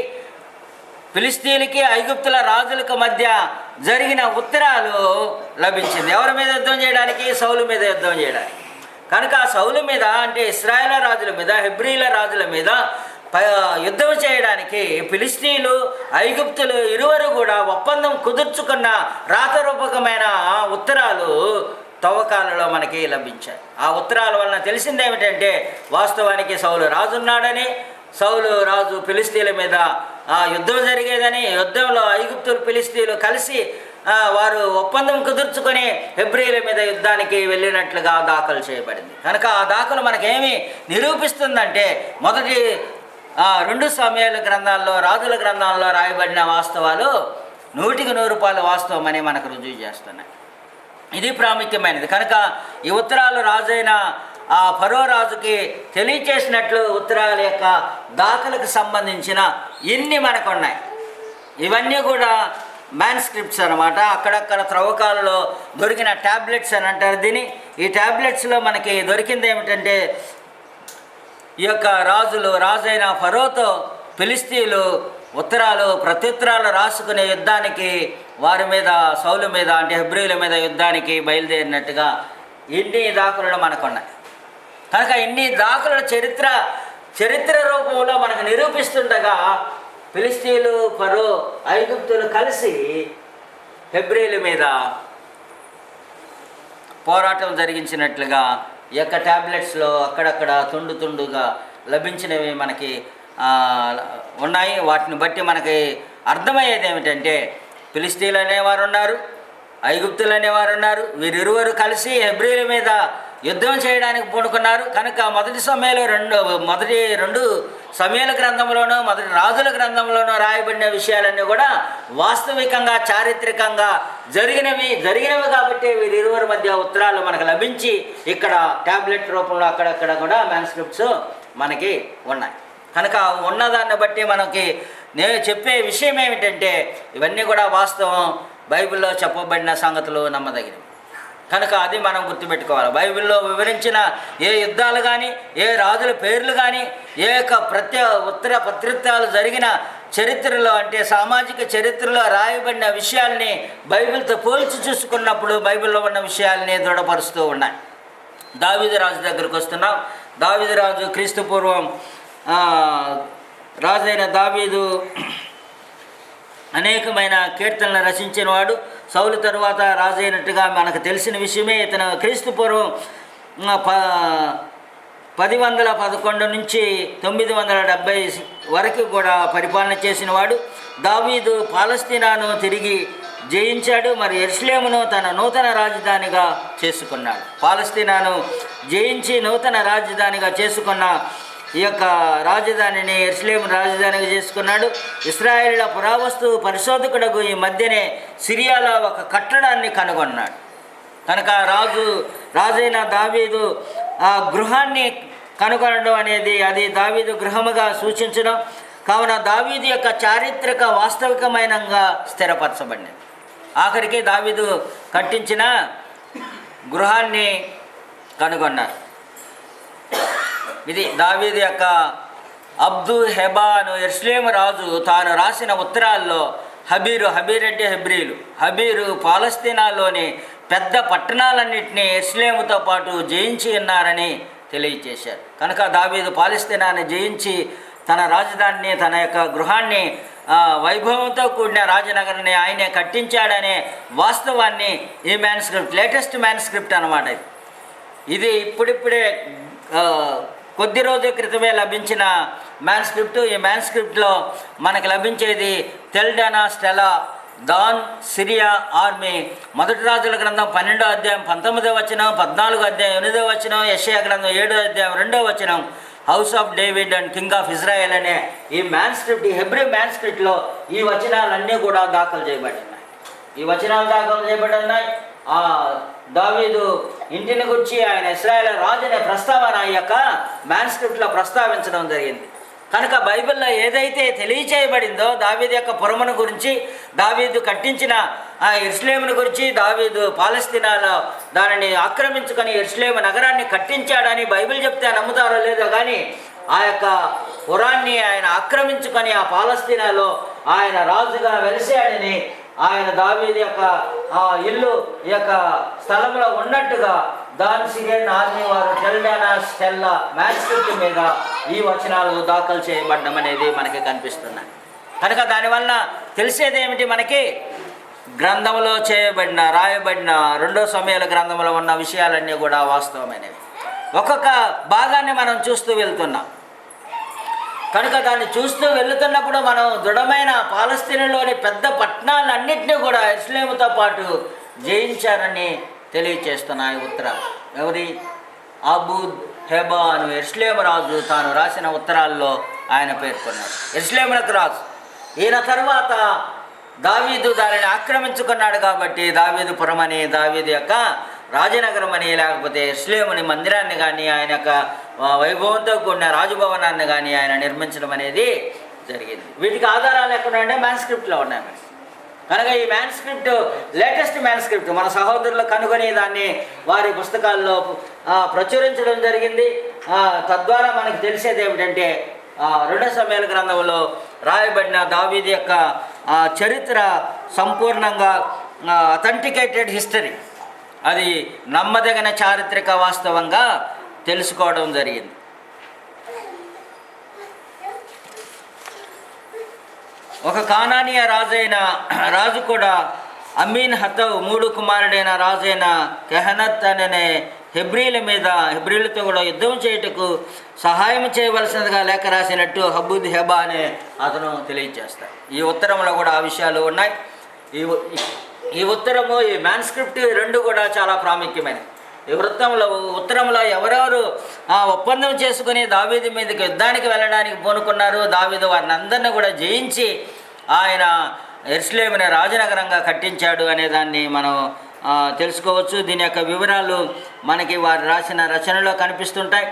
ఫిలిస్తీన్లకి ఐగుప్తుల రాజులకు మధ్య జరిగిన ఉత్తరాలు లభించింది. ఎవరి మీద యుద్ధం చేయడానికి? సౌలు మీద యుద్ధం చేయడానికి. కనుక ఆ సౌలు మీద, అంటే ఇశ్రాయేల్ రాజుల మీద, హెబ్రీల రాజుల మీద యుద్ధం చేయడానికి ఫిలిస్తీన్లు, ఐగుప్తులు ఇరువురు కూడా ఒప్పందం కుదుర్చుకున్న రాతరూపకమైన ఉత్తరాలు తవ్వకాలలో మనకి లభించాయి. ఆ ఉత్తరాల వలన తెలిసింది ఏమిటంటే వాస్తవానికి సౌలు రాజున్నాడని, సౌలు రాజు ఫిలిస్తీన్ల మీద యుద్ధం జరిగేదని, యుద్ధంలో ఐగుప్తులు ఫిలిస్తీన్లు కలిసి వారు ఒప్పందం కుదుర్చుకొని హెబ్రీల మీద యుద్ధానికి వెళ్ళినట్లుగా దాఖలు చేయబడింది. కనుక ఆ దాఖలు మనకేమి నిరూపిస్తుందంటే మొదటి 2 సమయాల గ్రంథాల్లో, రాజుల గ్రంథాల్లో రాయబడిన వాస్తవాలు 100% వాస్తవం అని మనకు రుజువు చేస్తున్నాయి. ఇది ప్రాముఖ్యమైనది. కనుక ఈ ఉత్తరాలు రాజైన ఫరో రాజుకి తెలియచేసినట్లు ఉత్తరాల యొక్క దాఖలకు సంబంధించిన ఇన్ని మనకు ఉన్నాయి. ఇవన్నీ కూడా మ్యాన్స్క్రిప్ట్స్ అనమాట. అక్కడక్కడ త్రవ్వకాలలో దొరికిన ట్యాబ్లెట్స్ అని అంటారు దీన్ని. ఈ ట్యాబ్లెట్స్లో మనకి దొరికింది ఏమిటంటే ఈ యొక్క రాజైన ఫరోతో ఫిలిస్తీన్లు ఉత్తరాలు, ప్రత్యుత్తరాలు రాసుకునే యుద్ధానికి వారి మీద, సౌలు మీద, అంటే హెబ్రీల మీద యుద్ధానికి బయలుదేరినట్టుగా ఇన్ని దాఖలు మనకున్నాయి. కనుక ఇన్ని దాఖల చరిత్ర రూపంలో మనకు నిరూపిస్తుండగా ఫిలిస్తీన్లు, ఫరో, ఐగుప్తులు కలిసి హెబ్రీల మీద పోరాటం జరిగించినట్లుగా ఈ యొక్క ట్యాబ్లెట్స్లో అక్కడక్కడ తుండుగా లభించినవి మనకి ఉన్నాయి. వాటిని బట్టి మనకి అర్థమయ్యేది ఏమిటంటే ఫిలిస్తీన్లు అనేవారు ఉన్నారు, ఐగుప్తులు అనేవారు ఉన్నారు. వీరిరువురు కలిసి హెబ్రీల మీద యుద్ధం చేయడానికి పూనుకున్నారు. కనుక మొదటి రెండు సమూయేలు గ్రంథంలోనూ మొదటి రాజుల గ్రంథంలోనూ రాయబడిన విషయాలన్నీ కూడా వాస్తవికంగా చారిత్రకంగా జరిగినవి కాబట్టి వీరిరువురి మధ్య ఉత్తరాలు మనకు లభించి ఇక్కడ ట్యాబ్లెట్ రూపంలో అక్కడక్కడ కూడా మ్యాన్స్క్రిప్ట్స్ మనకి ఉన్నాయి. కనుక ఉన్నదాన్ని బట్టి మనకి నేను చెప్పే విషయం ఏమిటంటే ఇవన్నీ కూడా వాస్తవం, బైబిల్లో చెప్పబడిన సంగతులు నమ్మదగినవి. కనుక అది మనం గుర్తుపెట్టుకోవాలి. బైబిల్లో వివరించిన ఏ యుద్ధాలు కానీ, ఏ రాజుల పేర్లు కానీ, ఏ ఉత్తర ప్రత్యుత్తరాలు జరిగిన చరిత్రలో అంటే సామాజిక చరిత్రలో రాయబడిన విషయాల్ని బైబిల్తో పోల్చి చూసుకున్నప్పుడు బైబిల్లో ఉన్న విషయాల్ని దృఢపరుస్తూ ఉన్నాయి. దావీదు రాజు దగ్గరకు వస్తున్నాం. దావీదు రాజు క్రీస్తు పూర్వం రాజైన దావీదు అనేకమైన కీర్తనలు రచించిన వాడు. సౌలు తరువాత రాజైనట్టుగా మనకు తెలిసిన విషయమే. ఇతను క్రీస్తు పూర్వం 1011 నుంచి 970 వరకు కూడా పరిపాలన చేసిన వాడు. దావీదు పాలస్తీనాను తిరిగి జయించాడు, మరి యెరూషలేమును తన నూతన రాజధానిగా చేసుకున్నాడు. పాలస్తీనాను జయించి నూతన రాజధానిగా చేసుకున్న ఈ యొక్క రాజధానిని యెరూషలేము రాజధానిగా చేసుకున్నాడు. ఇశ్రాయేలుల పురావస్తు పరిశోధకుడుకు ఈ మధ్యనే సిరియాలో ఒక కట్టడాన్ని కనుగొన్నాడు. కనుక రాజైన దావీదు ఆ గృహాన్ని కనుగొనడం అనేది అది దావీదు గృహముగా సూచించడం. కావున దావీదు యొక్క చారిత్రక వాస్తవికమైనంగా స్థిరపరచబడింది. ఆఖరికి దావీదు కట్టించిన గృహాన్ని కనుగొన్నారు. ఇది దావీదు యొక్క అబ్దు హెబాను యెరూషలేము రాజు తాను రాసిన ఉత్తరాల్లో హబీరు అంటే హబీరు పాలస్తీనాలోని పెద్ద పట్టణాలన్నింటినీ యెరూషలేముతో పాటు జయించి ఉన్నారని తెలియచేశారు. కనుక దావీదు పాలస్తీనాన్ని జయించి తన రాజధానిని, తన యొక్క గృహాన్ని, వైభవంతో కూడిన రాజనగరాన్ని ఆయనే కట్టించాడనే వాస్తవాన్ని ఈ లేటెస్ట్ మ్యాన్స్క్రిప్ట్ అన్నమాట. ఇది ఇప్పుడిప్పుడే కొద్ది రోజుల క్రితమే లభించిన మ్యాన్స్క్రిప్ట్. ఈ మ్యాన్స్క్రిప్ట్లో మనకు లభించేది తెల్డానా స్టెలా దాన్ సిరియా ఆర్మీ, మొదటి రాజుల గ్రంథం 12వ అధ్యాయం 19వ వచనం, 14వ అధ్యాయం 8వ వచనం, యెషయా గ్రంథం 7వ అధ్యాయం 2వ వచనం, house of David and king of Israel అనే ఈ మ్యాన్స్క్రిప్ట్, ఈ హెబ్రీ మ్యాన్స్క్రిప్ట్లో ఈ వచనాలన్నీ కూడా దాఖలు చేయబడి ఉన్నాయి. దావీదు ఇంటిని గురించి ఆయన ఇశ్రాయేలు రాజు అనే ప్రస్తావన ఈ యొక్క మ్యాన్స్క్రిప్ట్లో ప్రస్తావించడం జరిగింది. కనుక బైబిల్లో ఏదైతే తెలియచేయబడిందో దావీదు యొక్క పురమును గురించి, దావీదు కట్టించిన ఆ యెరూషలేమును గురించి, దావీదు పాలస్తీనాలో దానిని ఆక్రమించుకొని యెరూషలేము నగరాన్ని కట్టించాడని బైబిల్ చెప్తే నమ్ముతారో లేదో కానీ ఆ యొక్క పురాన్ని ఆయన ఆక్రమించుకొని ఆ పాలస్తీనాలో ఆయన రాజుగా వెలిసాడని, ఆయన దావీదు యొక్క ఇల్లు ఈ యొక్క స్థలంలో ఉన్నట్టుగా దాన్ సిరియన్ ఆర్మీ వారు తెల్డానా స్టెల్లా మ్యాన్స్క్రిప్ట్ మీద ఈ వచనాలు దాఖలు చేయబడడం అనేది మనకి కనిపిస్తున్నాయి. కనుక దానివల్ల తెలిసేది ఏమిటి? మనకి గ్రంథంలో రాయబడిన 2వ సమూయేలు గ్రంథంలో ఉన్న విషయాలన్నీ కూడా వాస్తవమైనవి. ఒక్కొక్క భాగాన్ని మనం చూస్తూ వెళ్తున్నాం. కనుక దాన్ని చూస్తూ వెళుతున్నప్పుడు మనం దృఢమైన పాలస్తీనాలోని పెద్ద పట్టణాలన్నింటినీ కూడా యెరూషలేముతో పాటు జయించారని తెలియచేస్తున్నాయి ఉత్తరాలు. ఎవరి? అబూద్ హెబాను యెరూషలేము రాజు తాను రాసిన ఉత్తరాల్లో ఆయన పేర్కొన్నాడు. యెరూషలేములకు రాజు. ఈయన తర్వాత దావీదు దానిని ఆక్రమించుకున్నాడు కాబట్టి దావీదుపురం అని, దావీదు యొక్క రాజనగరం అని, లేకపోతే యెరూషలేముని మందిరాన్ని కానీ ఆయన యొక్క వైభవంతో కూడిన రాజభవనాన్ని కానీ ఆయన నిర్మించడం అనేది జరిగింది. వీటికి ఆధారాలు ఎక్కడ ఉన్నాయంటే మ్యాన్స్క్రిప్ట్లో ఉన్నాయి. కనుక ఈ మ్యాన్స్క్రిప్ట్ లేటెస్ట్ మ్యాన్స్క్రిప్ట్ మన సహోదరులు కనుగొని దాన్ని వారి పుస్తకాల్లో ప్రచురించడం జరిగింది. తద్వారా మనకు తెలిసేది ఏమిటంటే 2వ సమూయేలు గ్రంథంలో రాయబడిన దావీదు యొక్క చరిత్ర సంపూర్ణంగా అథెంటికేటెడ్ హిస్టరీ, అది నమ్మదగిన చారిత్రక వాస్తవంగా తెలుసుకోవడం జరిగింది. ఒక కానానీయ రాజు కూడా అమీన్ హతవ్ 3 కుమారుడైన రాజైన కెహనత్ అనే హెబ్రీలతో కూడా యుద్ధం చేయుటకు సహాయం చేయవలసినదిగా లేఖ రాసినట్టు అబూద్ హెబా అనే అతను తెలియజేస్తాడు. ఈ ఉత్తరంలో కూడా ఆ విషయాలు ఉన్నాయి. ఈ ఉత్తరము, ఈ మ్యాన్స్క్రిప్ట్ రెండు కూడా చాలా ప్రాముఖ్యమైనవి. ఈ ఉత్తరంలో ఎవరెవరు ఒప్పందం చేసుకుని దావీదు మీదకి యుద్ధానికి వెళ్ళడానికి పూనుకున్నారు, దావీదు వారిని అందరినీ కూడా జయించి ఆయన యెరూషలేముని రాజనగరంగా కట్టించాడు అనే దాన్ని మనం తెలుసుకోవచ్చు. దీని యొక్క వివరాలు మనకి వారు రాసిన రచనలో కనిపిస్తుంటాయి.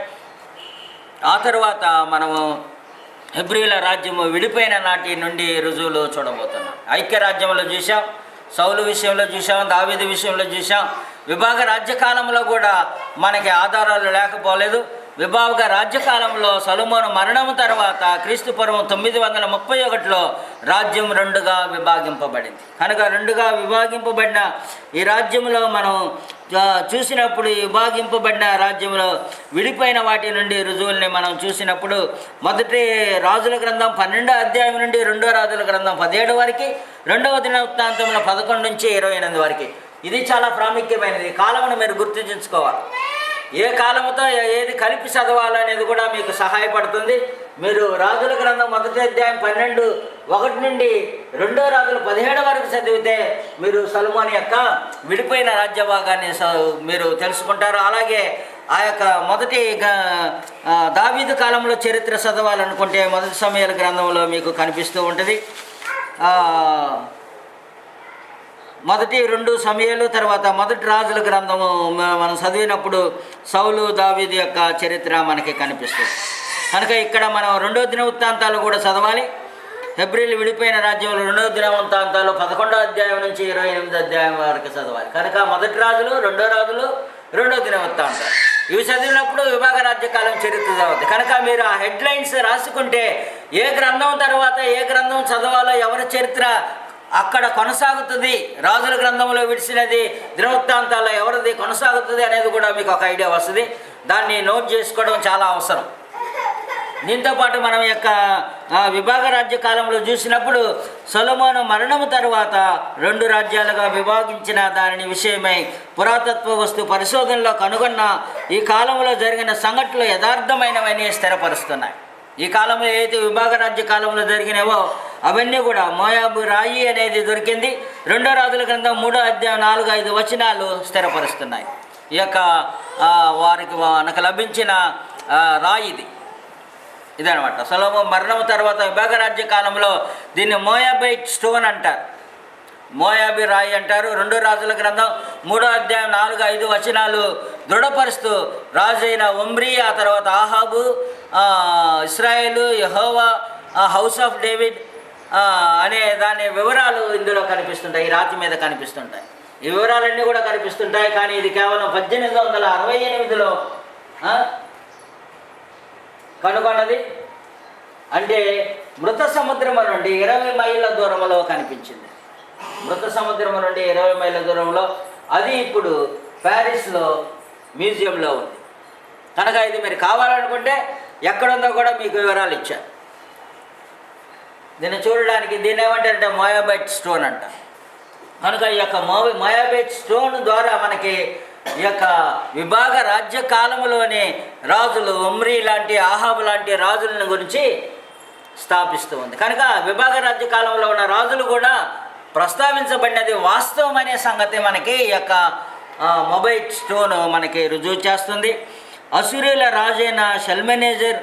ఆ తర్వాత మనము హెబ్రీల రాజ్యము విడిపోయిన నాటి నుండి రుజువులు చూడబోతున్నాం. ఐక్యరాజ్యంలో చూసాం, సౌలు విషయంలో చూసాం, దావీదు విషయంలో చూసాం. విభాగ రాజ్యకాలంలో కూడా మనకి ఆధారాలు లేకపోలేదు. విభాగ రాజ్యకాలంలో సొలొమోను మరణం తర్వాత క్రీస్తుపూర్వం 931లో రాజ్యం రెండుగా విభాగింపబడింది. కనుక రెండుగా విభాగింపబడిన ఈ రాజ్యంలో మనం చూసినప్పుడు, ఈ విభాగింపబడిన రాజ్యంలో విడిపోయిన వాటి నుండి రుజువుల్ని మనం చూసినప్పుడు, మొదటి రాజుల గ్రంథం 12వ అధ్యాయం నుండి 2వ రాజుల గ్రంథం 17 వరకు, 2వ దినవృత్తాంతంలో 11 నుంచి 28 వరకు. ఇది చాలా ప్రాముఖ్యమైనది. ఈ కాలమును మీరు గుర్తుంచుకోవాలి. ఏ కాలముతో ఏది కలిపి చదవాలనేది కూడా మీకు సహాయపడుతుంది. మీరు రాజుల గ్రంథం మొదటి అధ్యాయం 12:1 నుండి 2వ రాజులు 17 వరకు చదివితే మీరు సొలొమోను యొక్క విడిపోయిన రాజ్య భాగాన్ని మీరు తెలుసుకుంటారు. అలాగే ఆ యొక్క మొదటి దావీదు కాలంలో చరిత్ర చదవాలనుకుంటే మొదటి సమూయేలు గ్రంథంలో మీకు కనిపిస్తూ ఉంటుంది. మొదటి 2 సమూయేలు, తర్వాత మొదటి రాజుల గ్రంథము మనం చదివినప్పుడు సౌలు దావీదు యొక్క చరిత్ర మనకి కనిపిస్తుంది. కనుక ఇక్కడ మనం 2వ దినవృత్తాంతాలు కూడా చదవాలి. హెబ్రీలు విడిపోయిన రాజ్యంలో 2వ దినవృత్తాంతాలు 11వ అధ్యాయం నుంచి 28వ అధ్యాయం వరకు చదవాలి. కనుక మొదటి రాజులు, 2వ రాజులు, 2వ దినవృత్తాంతాలు ఇవి చదివినప్పుడు విభాగ రాజ్యకాలం చరిత్ర చదవద్దు. కనుక మీరు ఆ హెడ్లైన్స్ రాసుకుంటే ఏ గ్రంథం తర్వాత ఏ గ్రంథం చదవాలో, ఎవరి చరిత్ర అక్కడ కొనసాగుతుంది, రాజుల గ్రంథంలో విడిచినది దినవృత్తాంతాల్లో ఎవరిది కొనసాగుతుంది అనేది కూడా మీకు ఒక ఐడియా వస్తుంది. దాన్ని నోట్ చేసుకోవడం చాలా అవసరం. దీంతోపాటు మనం యొక్క విభాగ రాజ్య కాలంలో చూసినప్పుడు సొలొమోను మరణము తర్వాత 2 రాజ్యాలుగా విభాగించిన దాని విషయమై పురాతత్వ వస్తు పరిశోధనలో కనుగొన్న ఈ కాలంలో జరిగిన సంఘటనలు యథార్థమైనవని స్థిరపరుస్తున్నాయి. ఈ కాలంలో ఏదైతే విభాగ రాజ్య కాలంలో జరిగినావో అవన్నీ కూడా మోయాబు రాయి అనేది దొరికింది. 2వ రాజుల గ్రంథం 3వ అధ్యాయం 4-5 వచనాలు స్థిరపరుస్తున్నాయి. ఈ యొక్క వారికి మనకు లభించిన రాయి ఇదనమాట. సొలొమోను మరణం తర్వాత విభాగ రాజ్య కాలంలో దీన్ని మోయాబైట్ స్టోన్ అంటారు, మోయాబీ రాయి అంటారు. 2వ రాజుల గ్రంథం 3వ అధ్యాయం 4-5 వచనాలు దృఢపరుస్తూ రాజు అయిన ఒమ్రీ, ఆ తర్వాత ఆహాబు, ఇశ్రాయేలు, యెహోవా, హౌస్ ఆఫ్ డేవిడ్ అనే దాని వివరాలు ఇందులో కనిపిస్తుంటాయి. ఈ రాతి మీద కనిపిస్తుంటాయి. ఈ వివరాలన్నీ కూడా కనిపిస్తుంటాయి. కానీ ఇది కేవలం 1868లో కనుగొన్నది. అంటే మృత సముద్రం నుండి 20 మైళ్ళ దూరంలో కనిపించింది. మృత సముద్రం నుండి 20 మైళ్ళ దూరంలో, అది ఇప్పుడు ప్యారిస్లో మ్యూజియంలో ఉంది. కనుక ఇది మీరు కావాలనుకుంటే ఎక్కడుందో కూడా మీకు వివరాలు ఇచ్చారు. దీన్ని చూడడానికి దీన్ని ఏమంటారంటే మోయాబైట్ స్టోన్ అంట. కనుక ఈ యొక్క మోయాబైట్ స్టోన్ ద్వారా మనకి ఈ యొక్క విభాగ రాజ్య కాలంలోని రాజులు, ఒమ్రీ లాంటి, ఆహాబు లాంటి రాజులను గురించి స్థాపిస్తూ ఉంది. కనుక విభాగ రాజ్య కాలంలో ఉన్న రాజులు కూడా ప్రస్తావించబడినది వాస్తవం అనే సంగతి మనకి ఈ యొక్క మొబైట్ స్టోన్ మనకి రుజువు చేస్తుంది. అశ్షూరీయుల రాజైన షల్మెనేజర్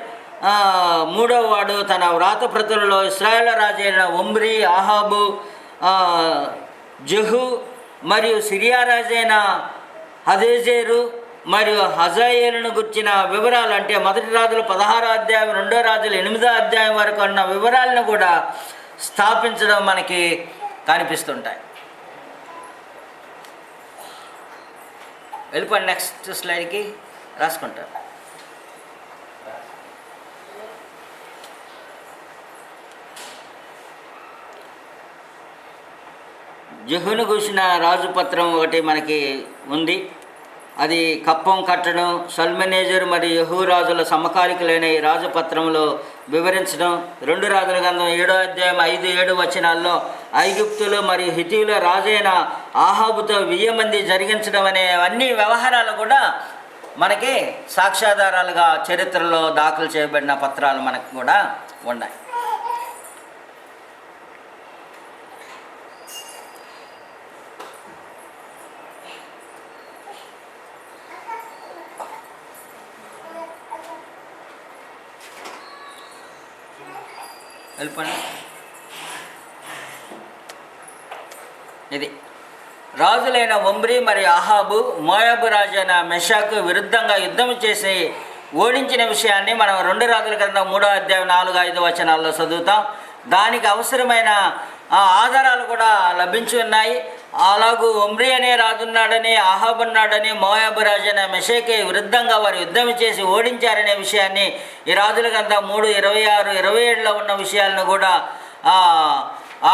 3వ వాడు తన వ్రాతప్రతులలో ఇశ్రాయేలు రాజైన ఒమ్రీ, ఆహాబు, జెహు మరియు సిరియా రాజైన హదేజేరు మరియు హజాయేలును గుర్చిన వివరాలు, అంటే మొదటి రాజులు 16వ అధ్యాయం, 2వ రాజులు 8వ అధ్యాయం వరకు ఉన్న వివరాలను కూడా స్థాపించడం మనకి కనిపిస్తుంటాయి. వెళ్ళిపోండి నెక్స్ట్ స్లైడ్కి, రాసుకుంటారు. జెహును కూసిన రాజుపత్రం ఒకటి మనకి ఉంది. అది కప్పం కట్టడం, షల్మెనేజర్ మరియు యెహూ రాజుల సమకాలికులైన ఈ రాజపత్రంలో వివరించడం. 2 రాజుల గ్రంథం 7వ అధ్యాయం 5-7 వచనాల్లో ఐగుప్తులు మరియు హితీయుల రాజైన ఆహాబుతో 1000 మంది జరిగించడం అనే అన్ని వ్యవహారాలు కూడా మనకి సాక్ష్యాధారాలుగా చరిత్రలో దాఖలు చేయబడిన పత్రాలు మనకు కూడా ఉన్నాయి. వెళ్ళిపోండి. ఇది రాజులైన ఒమ్రీ మరియు అహాబు మోయాబు రాజైన మెషాకు విరుద్ధంగా యుద్ధం చేసి ఓడించిన విషయాన్ని మనం 2 రాజుల గ్రంథం 3వ అధ్యాయం 4-5 వచనాల్లో చదువుతాం. దానికి అవసరమైన ఆధారాలు కూడా లభించి ఉన్నాయి. అలాగూ ఒమ్రీ అనే రాజున్నాడని, అహాబు ఉన్నాడని, మోయాబు రాజైన మెషాకి విరుద్ధంగా వారు యుద్ధం చేసి ఓడించారనే విషయాన్ని ఈ రాజుల గ్రంథం 3:26-27లో ఉన్న విషయాలను కూడా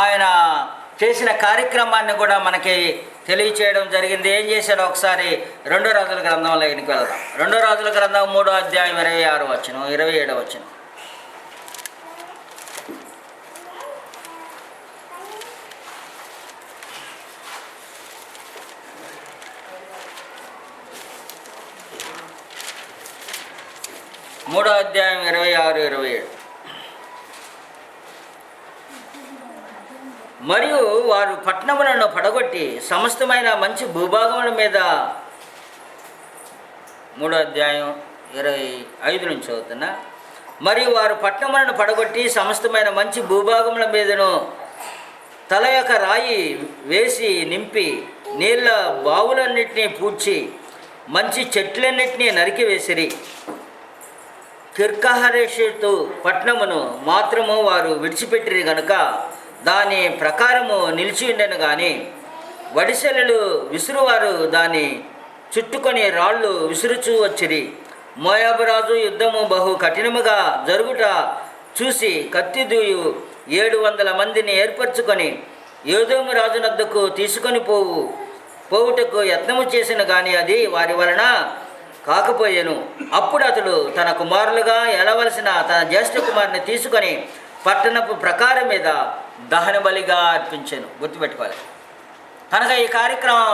ఆయన చేసిన కార్యక్రమాన్ని కూడా మనకి తెలియచేయడం జరిగింది. ఏం చేశాడో ఒకసారి 2 రాజుల గ్రంథంలో వెనక్కి వెళ్దాం. 2 రాజుల గ్రంథం 3వ అధ్యాయం 26 వచనం 27 వచనం. మూడో అధ్యాయం 26-27. మరియు వారు పట్టణములను పడగొట్టి సమస్తమైన మంచి భూభాగముల మీద, 3వ అధ్యాయం 25 నుంచి చదువుతున్నా. మరియు వారు పట్టణములను పడగొట్టి సమస్తమైన మంచి భూభాగముల మీదను తల యొక్క రాయి వేసి నింపి నీళ్ళ బావులన్నిటినీ పూడ్చి మంచి చెట్లన్నిటినీ నరికివేసిరి. కిర్కహరేషతు పట్టణమును మాత్రము వారు విడిచిపెట్టిరి గనుక దాని ప్రకారము నిలిచి ఉండెను. కానీ వడిసెలలు విసురువారు దాన్ని చుట్టుకొని రాళ్ళు విసురుచూ వచ్చిరి. మోయాబు రాజు యుద్ధము బహు కఠినముగా జరుగుట చూసి కత్తిదూయు 700 మందిని ఏర్పరచుకొని ఏదోము రాజునద్దకు తీసుకొని పోవుటకు యత్నము చేసిన కానీ అది వారి వలన కాకపోయాను. అప్పుడు అతడు తన కుమారులుగా ఎలవలసిన తన జ్యేష్ఠ కుమారుని తీసుకొని పట్టణపు ప్రకారం మీద దహన బలిగా అర్పించాను. గుర్తుపెట్టుకోవాలి. కనుక ఈ కార్యక్రమం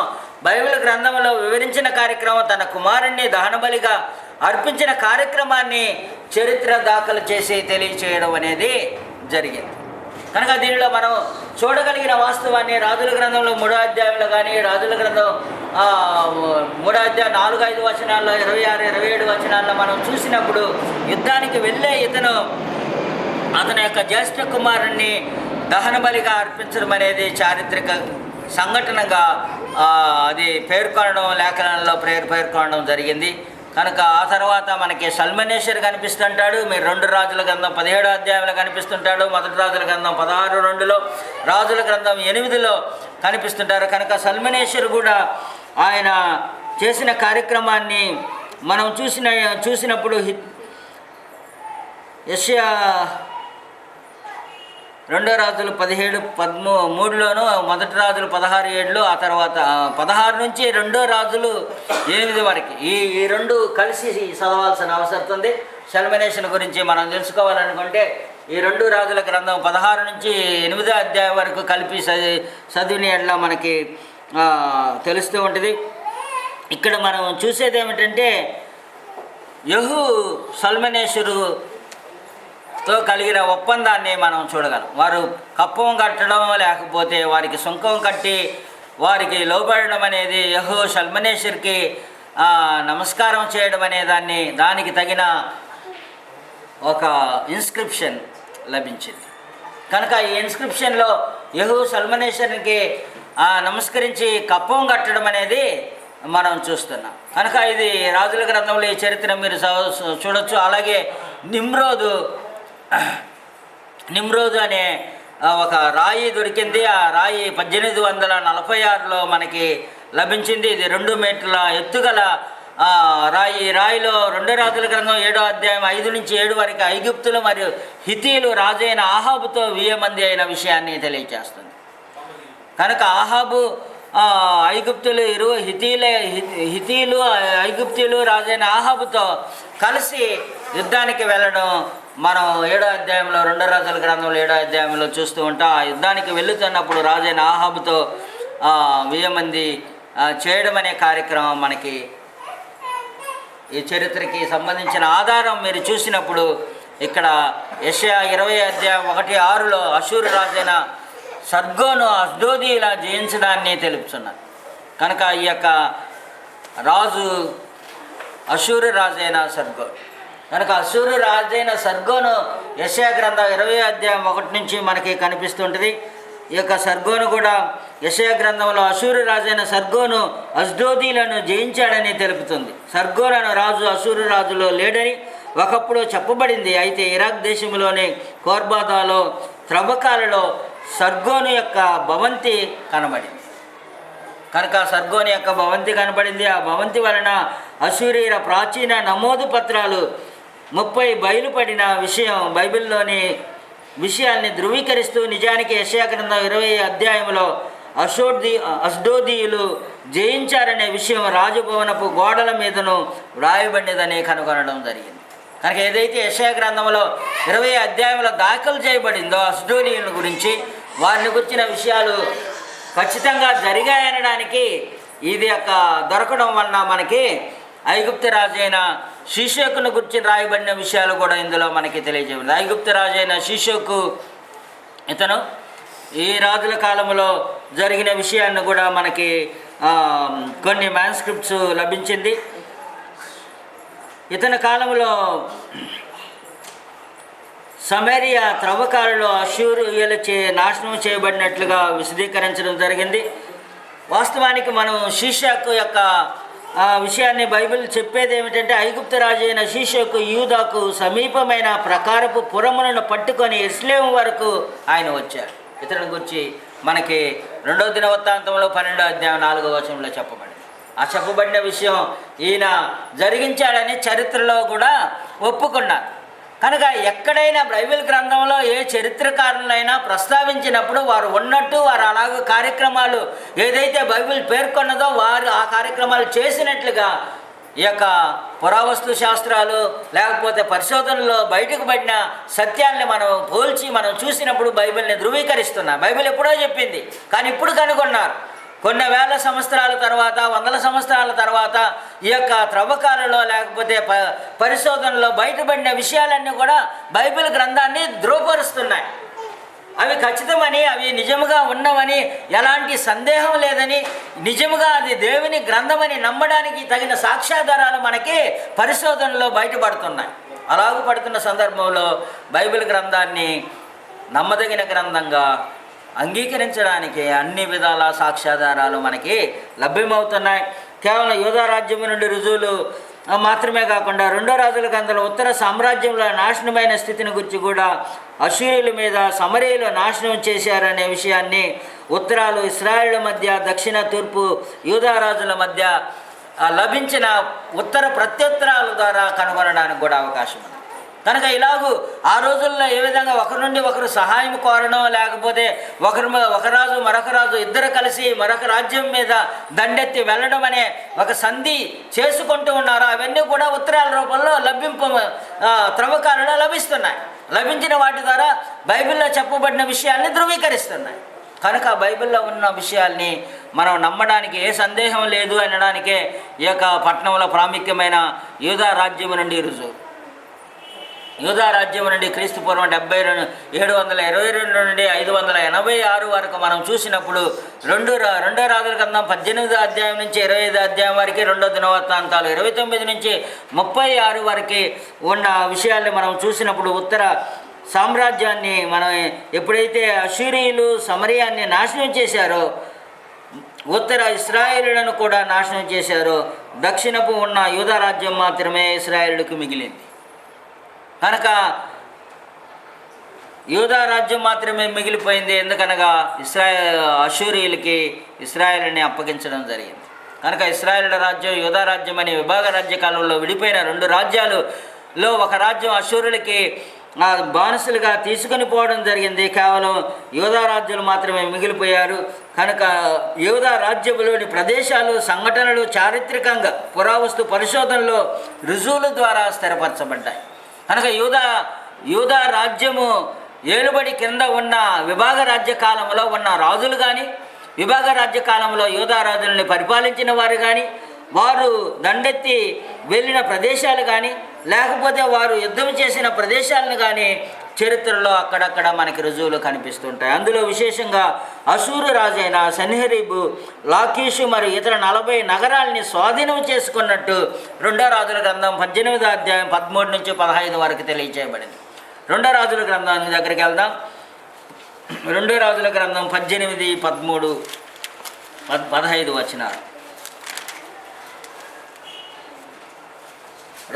బైబిల్ గ్రంథంలో వివరించిన కార్యక్రమం, తన కుమారుణ్ణి దహన బలిగా అర్పించిన కార్యక్రమాన్ని చరిత్ర దాఖలు చేసి తెలియచేయడం అనేది జరిగింది. కనుక దీనిలో మనం చూడగలిగిన వాస్తవాన్ని రాజుల గ్రంథంలో 3వ అధ్యాయంలో కానీ, రాజుల గ్రంథం 3వ అధ్యాయం 4-5 వచనాల్లో 26-27 వచనాల్లో మనం చూసినప్పుడు యుద్ధానికి వెళ్ళే ఇతను అతని యొక్క జ్యేష్ఠ కుమారుణ్ణి దహన బలిగా అర్పించడం అనేది చారిత్రక సంఘటనగా అది పేర్కొనడం, లేఖనంలో పేర్కొనడం జరిగింది. కనుక ఆ తర్వాత మనకి సల్మనేశ్వర్ కనిపిస్తుంటాడు. మీరు 2 రాజుల గ్రంథం 17వ అధ్యాయంలో కనిపిస్తుంటాడు. 1 రాజుల గ్రంథం 16:2లో, రాజుల గ్రంథం 8లో కనిపిస్తుంటారు. కనుక సల్మనేశ్వర్ కూడా ఆయన చేసిన కార్యక్రమాన్ని మనం చూసినప్పుడు యెషయా 2 రాజులు 17:13లోను, 1 రాజులు 16:7, ఆ తర్వాత 16 నుంచి 2 రాజులు 8 వరకు ఈ 2 కలిసి చదవాల్సిన అవసరం ఉంది. సల్మనేషన్ గురించి మనం తెలుసుకోవాలనుకుంటే ఈ 2 రాజుల గ్రంథం 16 నుంచి 8వ అధ్యాయం వరకు కలిపి చదివిన ఎట్లా మనకి తెలుస్తూ ఉంటుంది. ఇక్కడ మనం చూసేది ఏమిటంటే యెహూ సల్మనేశ్వరుతో కలిగిన ఒప్పందాన్ని మనం చూడగలం. వారు కప్పం కట్టడం లేకపోతే వారికి సుంకం కట్టి వారికి లోబడడం అనేది యెహూ సల్మనేశ్వర్కి నమస్కారం చేయడం అనే దానికి తగిన ఒక ఇన్స్క్రిప్షన్ లభించింది. కనుక ఈ ఇన్స్క్రిప్షన్లో యెహూ సల్మనేశ్వర్కి నమస్కరించి కప్పం కట్టడం అనేది మనం చూస్తున్నాం. కనుక ఇది రాజుల గ్రంథంలో ఈ చరిత్ర మీరు చూడొచ్చు. అలాగే నిమ్రోదు అనే ఒక రాయి దొరికింది. ఆ రాయి 1846లో మనకి లభించింది. ఇది 2 మీటర్ల ఎత్తుగల రాయిలో 2 రాజుల గ్రంథం 7వ అధ్యాయం 5 నుంచి 7 వరకు ఐగుప్తులు మరియు హితీలు రాజైన ఆహాబుతో 1000 మంది అయిన విషయాన్ని తెలియజేస్తుంది. కనుక ఆహాబు ఐగుప్తులు హితీలు ఐగుప్తులు రాజైన ఆహాబుతో కలిసి యుద్ధానికి వెళ్ళడం మనం 7వ అధ్యాయంలో 2 రాజుల గ్రంథంలో 7వ అధ్యాయంలో చూస్తూ ఉంటాం. ఆ యుద్ధానికి వెళుతున్నప్పుడు రాజైన ఆహాబుతో 1000 మంది చేయడం అనే కార్యక్రమం మనకి ఈ చరిత్రకి సంబంధించిన ఆధారం మీరు చూసినప్పుడు ఇక్కడ యెషయా 20వ అధ్యాయం 1:6లో అషూరు రాజైన సర్గోను అష్డోదీలా జయించడాన్ని తెలుపుతున్నారు. కనుక ఈ యొక్క రాజు అషూరు రాజైన సర్గో. కనుక అశ్షూరు రాజైన సర్గోను యెషయా గ్రంథం 20 అధ్యాయం 1 నుంచి మనకి కనిపిస్తుంటుంది. ఈ యొక్క సర్గోను కూడా యెషయా గ్రంథంలో అశ్షూరు రాజైన సర్గోను అష్డోదీలను జయించాడని తెలుపుతుంది. సర్గోను అనే రాజు అశ్షూరు రాజులో లేడని ఒకప్పుడు చెప్పబడింది. అయితే ఇరాక్ దేశంలోని కోర్బాదాలో త్రవ్వకాలలో సర్గోను యొక్క భవంతి కనబడింది. కనుక సర్గోని యొక్క భవంతి కనబడింది. ఆ భవంతి వలన అశ్షూరీయుల ప్రాచీన నమోదు పత్రాలు 30 బయలుపడిన విషయం బైబిల్లోని విషయాల్ని ధృవీకరిస్తూ నిజానికి యెషయా గ్రంథం 20 అధ్యాయంలో అష్డోదీయులు జయించారనే విషయం రాజభవనపు గోడల మీదను వ్రాయబడినదని కనుగొనడం జరిగింది. కనుక ఏదైతే యెషయా గ్రంథంలో 20 అధ్యాయంలో దాఖలు చేయబడిందో అష్డోదీయుల గురించి, వారిని గురించిన విషయాలు ఖచ్చితంగా జరిగాయనడానికి ఇది యొక్క దొరకడం వలన మనకి ఐగుప్తు రాజైన షీషోకును గురించి రాయబడిన విషయాలు కూడా ఇందులో మనకి తెలియజేయబడింది. ఐగుప్తు రాజైన షీషోకు ఇతను ఈ రాజుల కాలంలో జరిగిన విషయాన్ని కూడా మనకి కొన్ని మ్యాన్స్క్రిప్ట్స్ లభించింది. ఇతని కాలంలో సమరియా త్రవ్వకాలలో అష్షూరీయులచే నాశనం చేయబడినట్లుగా విశదీకరించడం జరిగింది. వాస్తవానికి మనం షీషోకు యొక్క విషయాన్ని బైబిల్ చెప్పేది ఏమిటంటే, ఐగుప్తు రాజు అయిన షీషోకు యూదాకు సమీపమైన ప్రకారపు పురములను పట్టుకొని యెరూషలేము వరకు ఆయన వచ్చాడు. ఇతని గురించి మనకి 2వ దినవృత్తాంతంలో 12వ అధ్యాయం 4వ వచనంలో చెప్పబడింది. ఆ చెప్పబడిన విషయం ఈయన జరిగించాడని చరిత్రలో కూడా ఒప్పుకున్నారు. కనుక ఎక్కడైనా బైబిల్ గ్రంథంలో ఏ చరిత్రకారులైనా ప్రస్తావించినప్పుడు వారు ఉన్నట్టు వారు అలాగే కార్యక్రమాలు ఏదైతే బైబిల్ పేర్కొన్నదో వారు ఆ కార్యక్రమాలు చేసినట్లుగా ఈ యొక్క పురావస్తు శాస్త్రాలు లేకపోతే పరిశోధనలో బయటకు పడిన సత్యాల్ని మనం పోల్చి మనం చూసినప్పుడు బైబిల్ని ధృవీకరిస్తున్నాం. బైబిల్ ఎప్పుడో చెప్పింది, కానీ ఇప్పుడు కనుగొన్నారు. కొన్ని వేల సంవత్సరాల తర్వాత, వందల సంవత్సరాల తర్వాత ఈ యొక్క త్రవ్వకాలలో లేకపోతే పరిశోధనలో బయటపడిన విషయాలన్నీ కూడా బైబిల్ గ్రంథాన్ని ధృవపరుస్తున్నాయి. అవి ఖచ్చితమని, అవి నిజముగా ఉన్నవని ఎలాంటి సందేహం లేదని, నిజముగా అది దేవుని గ్రంథమని నమ్మడానికి తగిన సాక్ష్యాధారాలు మనకి పరిశోధనలో బయటపడుతున్నాయి. అలాగ పడుతున్న సందర్భంలో బైబిల్ గ్రంథాన్ని నమ్మదగిన గ్రంథంగా అంగీకరించడానికి అన్ని విధాల సాక్ష్యాధారాలు మనకి లభ్యమవుతున్నాయి. కేవలం యూదా రాజ్యం నుండి రుజువులు మాత్రమే కాకుండా 2వ రాజుల గ్రంథంలో ఉత్తర సామ్రాజ్యంలో నాశనమైన స్థితిని గురించి కూడా అష్షూరీయుల మీద సమరీయులు నాశనం చేశారనే విషయాన్ని ఉత్తరాలు ఇశ్రాయేలు మధ్య, దక్షిణ తూర్పు యూదా రాజుల మధ్య లభించిన ఉత్తర ప్రత్యుత్తరాల ద్వారా కనుగొనడానికి కూడా అవకాశం ఉంది. కనుక ఇలాగూ ఆ రోజుల్లో ఏ విధంగా ఒకరి నుండి ఒకరు సహాయం కోరడం, లేకపోతే ఒక రాజు మరొక రాజు ఇద్దరు కలిసి మరొక రాజ్యం మీద దండెత్తి వెళ్ళడం అనే ఒక సంధి చేసుకుంటూ ఉన్నారు. అవన్నీ కూడా ఉత్తరాల రూపంలో త్రవ్వకాలలో లభిస్తున్నాయి. లభించిన వాటి ద్వారా బైబిల్లో చెప్పబడిన విషయాల్ని ధృవీకరిస్తున్నాయి. కనుక బైబిల్లో ఉన్న విషయాల్ని మనం నమ్మడానికి ఏ సందేహం లేదు అనడానికే ఈ యొక్క పట్టణంలో ప్రాముఖ్యమైన యూదా రాజ్యం నుండి రుజువు. యూదా రాజ్యం నుండి క్రీస్తుపూర్వం 722 నుండి 586 వరకు మనం చూసినప్పుడు రెండో రాజుల గ్రంథం 18వ అధ్యాయం నుంచి 25వ అధ్యాయం వరకు, 2వ దినవృత్తాంతాలు 29 నుంచి 36 వరకు ఉన్న విషయాల్ని మనం చూసినప్పుడు ఉత్తర సామ్రాజ్యాన్ని మనం ఎప్పుడైతే అష్షూరీయులు సమరియాన్ని నాశనం చేశారో, ఉత్తర ఇశ్రాయేలులను కూడా నాశనం చేశారో, దక్షిణపు ఉన్న యూదా రాజ్యం మాత్రమే ఇశ్రాయేలుకు మిగిలింది. కనుక యూదా రాజ్యం మాత్రమే మిగిలిపోయింది. ఎందుకనగా అష్షూరీయులకి ఇశ్రాయేలుని అప్పగించడం జరిగింది. కనుక ఇశ్రాయేలు రాజ్యం, యూదా రాజ్యం అనే విభాగ రాజ్య కాలంలో విడిపోయిన 2 రాజ్యాలలో ఒక రాజ్యం అష్షూరులకి బానిసలుగా తీసుకొని పోవడం జరిగింది. కేవలం యూదా రాజ్యాలు మాత్రమే మిగిలిపోయారు. కనుక యూదా రాజ్యంలోని ప్రదేశాలు, సంఘటనలు చారిత్రకంగా పురావస్తు పరిశోధనలో రుజువుల ద్వారా స్థిరపరచబడ్డాయి. కనుక యూదా రాజ్యము ఏలుబడి కింద ఉన్న విభాగ రాజ్య కాలంలో ఉన్న రాజులు కానీ, విభాగ రాజ్య కాలంలో యూదా రాజులని పరిపాలించిన వారు కానీ, వారు దండెత్తి వెళ్ళిన ప్రదేశాలు కానీ, లేకపోతే వారు యుద్ధం చేసిన ప్రదేశాలను కానీ చరిత్రలో అక్కడక్కడ మనకి రుజువులు కనిపిస్తుంటాయి. అందులో విశేషంగా అషూరు రాజైన సన్హెరీబు లాకీషు మరియు ఇతర 40 నగరాలని స్వాధీనం చేసుకున్నట్టు 2 రాజుల గ్రంథం 18వ అధ్యాయం 13 నుంచి 15 వరకు తెలియచేయబడింది. 2 రాజుల గ్రంథం దగ్గరికి వెళ్దాం. 2 రాజుల గ్రంథం 18, 13, 15 వచనాలు.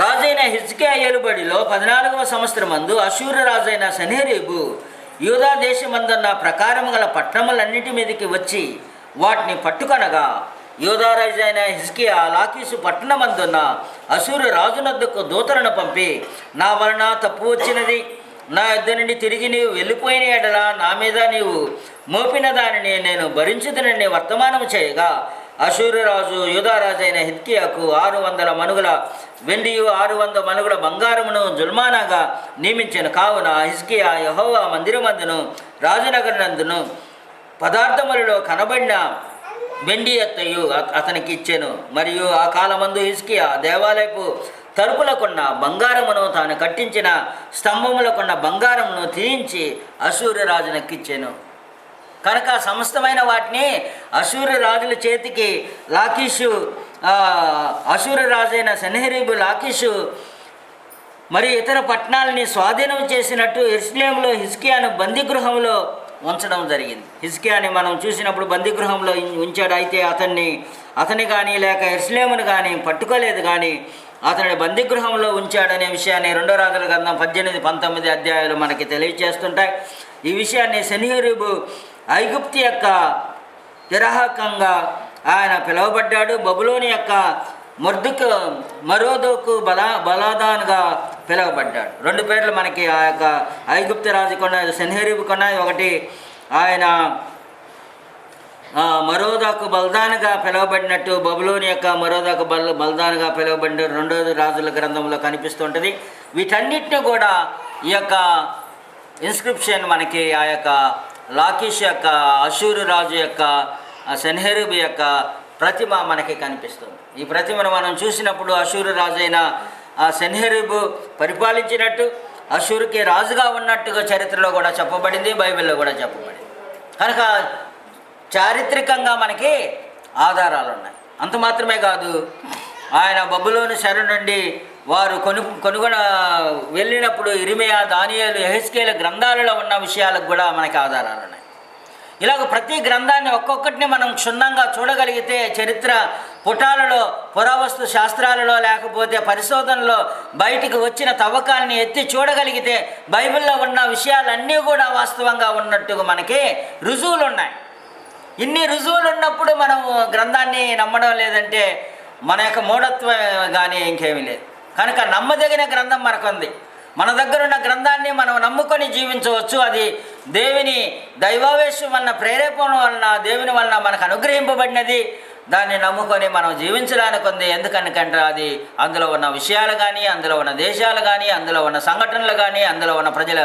రాజైన హిజ్కియా ఏలుబడిలో 14వ సంవత్సరమందు అషూరు రాజైన సన్హెరీబు యూదా దేశమందున్న ప్రకారం గల పట్టణములన్నిటి మీదకి వచ్చి వాటిని పట్టుకొనగా, యూదా రాజైన హిజ్కియా లాకీసు పట్టణమందున్న అషూరు రాజునొద్దకు దూతలను పంపి, నా వలన తప్పు వచ్చినది, నా యుద్ధ నుండి తిరిగి నీవు వెళ్ళిపోయిన ఎడల నా మీద నీవు మోపిన దానిని నేను భరించుదనని వర్తమానము చేయగా, అషూరు రాజు యూదారాజు అయిన హిజ్కియాకు 600 మనుగుల వెండియు 600 మనుగుల బంగారమును జుల్మానాగా నియమించిన. కావున హిజ్కియా యెహోవా మందిరమందును రాజనగరనందును పదార్థములలో కనబడిన వెండి ఎత్తయు అతనికి ఇచ్చెను. మరియు ఆ కాలమందు హిజ్కియా దేవాలయపు తలుపులకున్న బంగారమును, తాను కట్టించిన స్తంభములకున్న బంగారమును తీయించి అషూరు రాజునకిచ్చెను. కనుక సమస్తమైన వాటిని అషూరు రాజుల చేతికి లాకీషు, అషూరు రాజైన సన్హెరీబు లాకీషు మరి ఇతర పట్టణాలని స్వాధీనం చేసినట్టు యెరూషలేములో హిజ్కియాను బందీగృహంలో ఉంచడం జరిగింది. హిజ్కియాని మనం చూసినప్పుడు బందీగృహంలో ఉంచాడు. అయితే అతని కానీ లేక యెరూషలేమును కానీ పట్టుకోలేదు, కానీ అతని బందీగృహంలో ఉంచాడనే విషయాన్ని 2 రాజుల గ్రంథం 18, 19 అధ్యాయాలు మనకి తెలియచేస్తుంటాయి. ఈ విషయాన్ని సన్హెరీబు ఐగుప్తు యొక్క తిరహకంగా ఆయన పిలువబడ్డాడు. బబులోని యొక్క మరోదోకు బలాదాన్గా పిలువబడ్డాడు. 2 పేర్లు మనకి ఆ యొక్క ఐగుప్తు రాజు కొన్న సన్హెరీబు కొన్నది. ఒకటి ఆయన మరోదాకు బల్దాన్గా పిలువబడినట్టు, బబులోని యొక్క మరోదాకు బల్దాన్గా పిలువబడిన 2 రాజుల గ్రంథంలో కనిపిస్తుంటుంది. వీటన్నిటిని కూడా ఈ యొక్క ఇన్స్క్రిప్షన్ మనకి ఆ యొక్క లాకీష్ యొక్క అషూరు రాజు యొక్క సన్హెరీబు యొక్క ప్రతిమ మనకి కనిపిస్తుంది. ఈ ప్రతిమను మనం చూసినప్పుడు అషూరు రాజు అయిన సన్హెరీబు పరిపాలించినట్టు, అషూరుకి రాజుగా ఉన్నట్టుగా చరిత్రలో కూడా చెప్పబడింది, బైబిల్లో కూడా చెప్పబడింది. కనుక చారిత్రకంగా మనకి ఆధారాలు ఉన్నాయి. అంత మాత్రమే కాదు, ఆయన బబులోను చెర నుండి వారు కొనుగొన వెళ్ళినప్పుడు ఇర్మియా, దానియేలు, యెహెజ్కేలు గ్రంథాలలో ఉన్న విషయాలకు కూడా మనకి ఆధారాలు ఉన్నాయి. ఇలాగ ప్రతి గ్రంథాన్ని ఒక్కొక్కటిని మనం క్షుణ్ణంగా చూడగలిగితే, చరిత్ర పుటాలలో, పురావస్తు శాస్త్రాలలో, లేకపోతే పరిశోధనలో బయటికి వచ్చిన తవ్వకాలని ఎత్తి చూడగలిగితే బైబిల్లో ఉన్న విషయాలన్నీ కూడా వాస్తవంగా ఉన్నట్టుగా మనకి రుజువులు ఉన్నాయి. ఇన్ని రుజువులు ఉన్నప్పుడు మనం గ్రంథాన్ని నమ్మడం లేదంటే మన యొక్క మూఢత్వం కానీ ఇంకేమీ లేదు. కనుక నమ్మదగిన గ్రంథం మనకుంది. మన దగ్గర ఉన్న గ్రంథాన్ని మనం నమ్ముకొని జీవించవచ్చు. అది దేవుని దైవావేశం వలన, ప్రేరేపణ వలన, దేవుని వలన మనకు అనుగ్రహింపబడినది. దాన్ని నమ్ముకొని మనం జీవించడానికి ఉంది. ఎందుకంటే అది అందులో ఉన్న విషయాలు కానీ, అందులో ఉన్న దేశాలు కానీ, అందులో ఉన్న సంఘటనలు కానీ, అందులో ఉన్న ప్రజల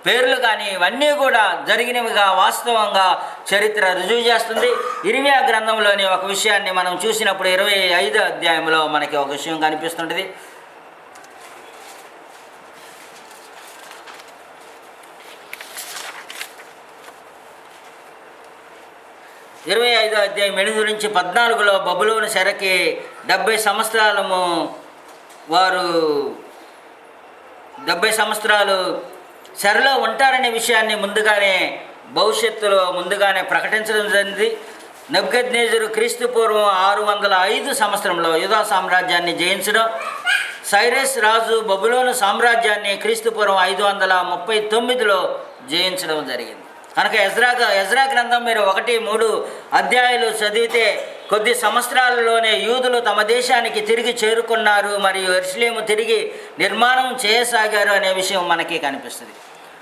పేర్లు కానీ, ఇవన్నీ కూడా జరిగినవిగా వాస్తవంగా చరిత్ర రుజువు చేస్తుంది. ఇర్మియా గ్రంథంలోని ఒక విషయాన్ని మనం చూసినప్పుడు 25వ అధ్యాయంలో మనకి ఒక విషయం కనిపిస్తుంటుంది. 25వ అధ్యాయం 8 నుంచి 14లో బబులోను చెరకి 70 సంవత్సరాలము వారు 70 సంవత్సరాలు చెరలో ఉంటారనే విషయాన్ని భవిష్యత్తులో ముందుగానే ప్రకటించడం జరిగింది. నెబుకద్నెజరు క్రీస్తు పూర్వం 605 సంవత్సరంలో యూదా సామ్రాజ్యాన్ని జయించడం, సైరస్ రాజు బబులోను సామ్రాజ్యాన్ని క్రీస్తు పూర్వం 539లో జయించడం జరిగింది. కనుక ఎజ్రా గ్రంథం మీరు 1-3 అధ్యాయాలు చదివితే కొద్ది సంవత్సరాలలోనే యూదులు తమ దేశానికి తిరిగి చేరుకున్నారు మరియు యెరూషలేము తిరిగి నిర్మాణం చేయసాగారు అనే విషయం మనకి కనిపిస్తుంది.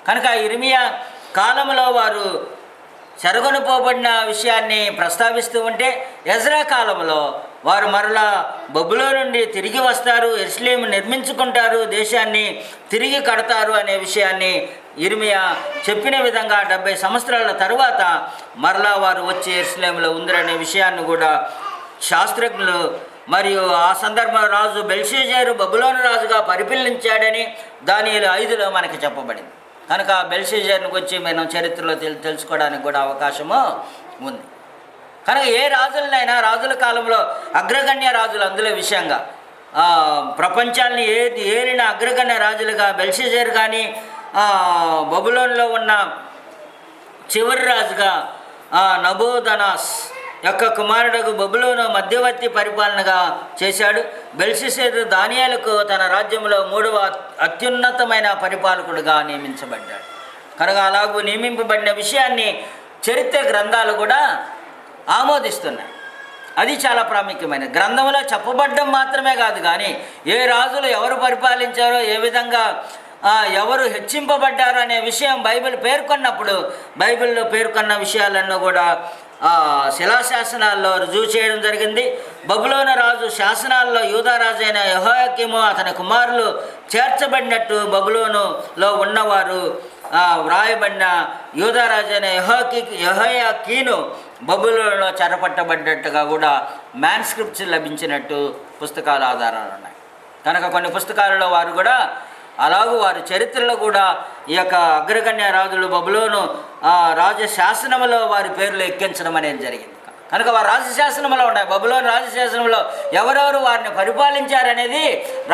కనుక ఇర్మియా కాలంలో వారు చెరగొనిపోబడిన విషయాన్ని ప్రస్తావిస్తూ ఉంటే, ఎజ్రా కాలంలో వారు మరలా బబులోను నుండి తిరిగి వస్తారు, యెరూషలేము నిర్మించుకుంటారు, దేశాన్ని తిరిగి కడతారు అనే విషయాన్ని ఇర్మియా చెప్పిన విధంగా 70 సంవత్సరాల తరువాత మరలా వారు వచ్చి యెరూషలేములో ఉందరనే విషయాన్ని కూడా శాస్త్రజ్ఞులు, మరియు ఆ సందర్భంలో రాజు బెల్షాజరు బబులోను రాజుగా పరిపాలించాడని దానియేలు 5లో మనకి చెప్పబడింది. కనుక బెల్షెజర్ని గురించి మనం చరిత్రలో తెలుసుకోవడానికి కూడా అవకాశము ఉంది. కనుక ఏ రాజులనైనా రాజుల కాలంలో అగ్రగణ్య రాజులు అందులో విషయంగా ప్రపంచాన్ని ఏలిన అగ్రగణ్య రాజులుగా బెల్షెజర్ కానీ బబులోన్లో ఉన్న చివరి రాజుగా నబూదనాస్ యొక్క కుమారుడుకు బబులోను మధ్యవర్తి పరిపాలనగా చేశాడు. బెల్షెజర్ దానియేలుకు తన రాజ్యంలో 3వ అత్యున్నతమైన పరిపాలకుడుగా నియమించబడ్డాడు. కనుక అలాగూ నియమింపబడిన విషయాన్ని చరిత్ర గ్రంథాలు కూడా ఆమోదిస్తున్నాయి. అది చాలా ప్రాముఖ్యమైన గ్రంథంలో చెప్పబడ్డం మాత్రమే కాదు, కానీ ఏ రాజులు ఎవరు పరిపాలించారో, ఏ విధంగా ఎవరు హెచ్చింపబడ్డారు అనే విషయం బైబిల్ పేర్కొన్నప్పుడు బైబిల్లో పేర్కొన్న విషయాలన్నీ కూడా శిలాశాసనాల్లో రుజువు చేయడం జరిగింది. బబులోను రాజు శాసనాల్లో యూదారాజు అయిన యెహోయాకీము అతని కుమారులు చేర్చబడినట్టు బబులోనులో ఉన్నవారు వ్రాయబడిన యూదారాజు అయిన యెహోయాకీను బబులోనులో చెరపట్టబడ్డట్టుగా కూడా మ్యాన్స్క్రిప్ట్స్ లభించినట్టు పుస్తకాల ఆధారాలు ఉన్నాయి. కనుక కొన్ని పుస్తకాలలో వారు కూడా అలాగూ వారి చరిత్రలో కూడా ఈ యొక్క అగ్రగణ్య రాజులు బబులోను రాజశాసనంలో వారి పేర్లు ఎక్కించడం అనేది జరిగింది. కనుక వారి రాజశాసనంలో ఉన్నాయి. బబులోను రాజశాసనంలో ఎవరెవరు వారిని పరిపాలించారనేది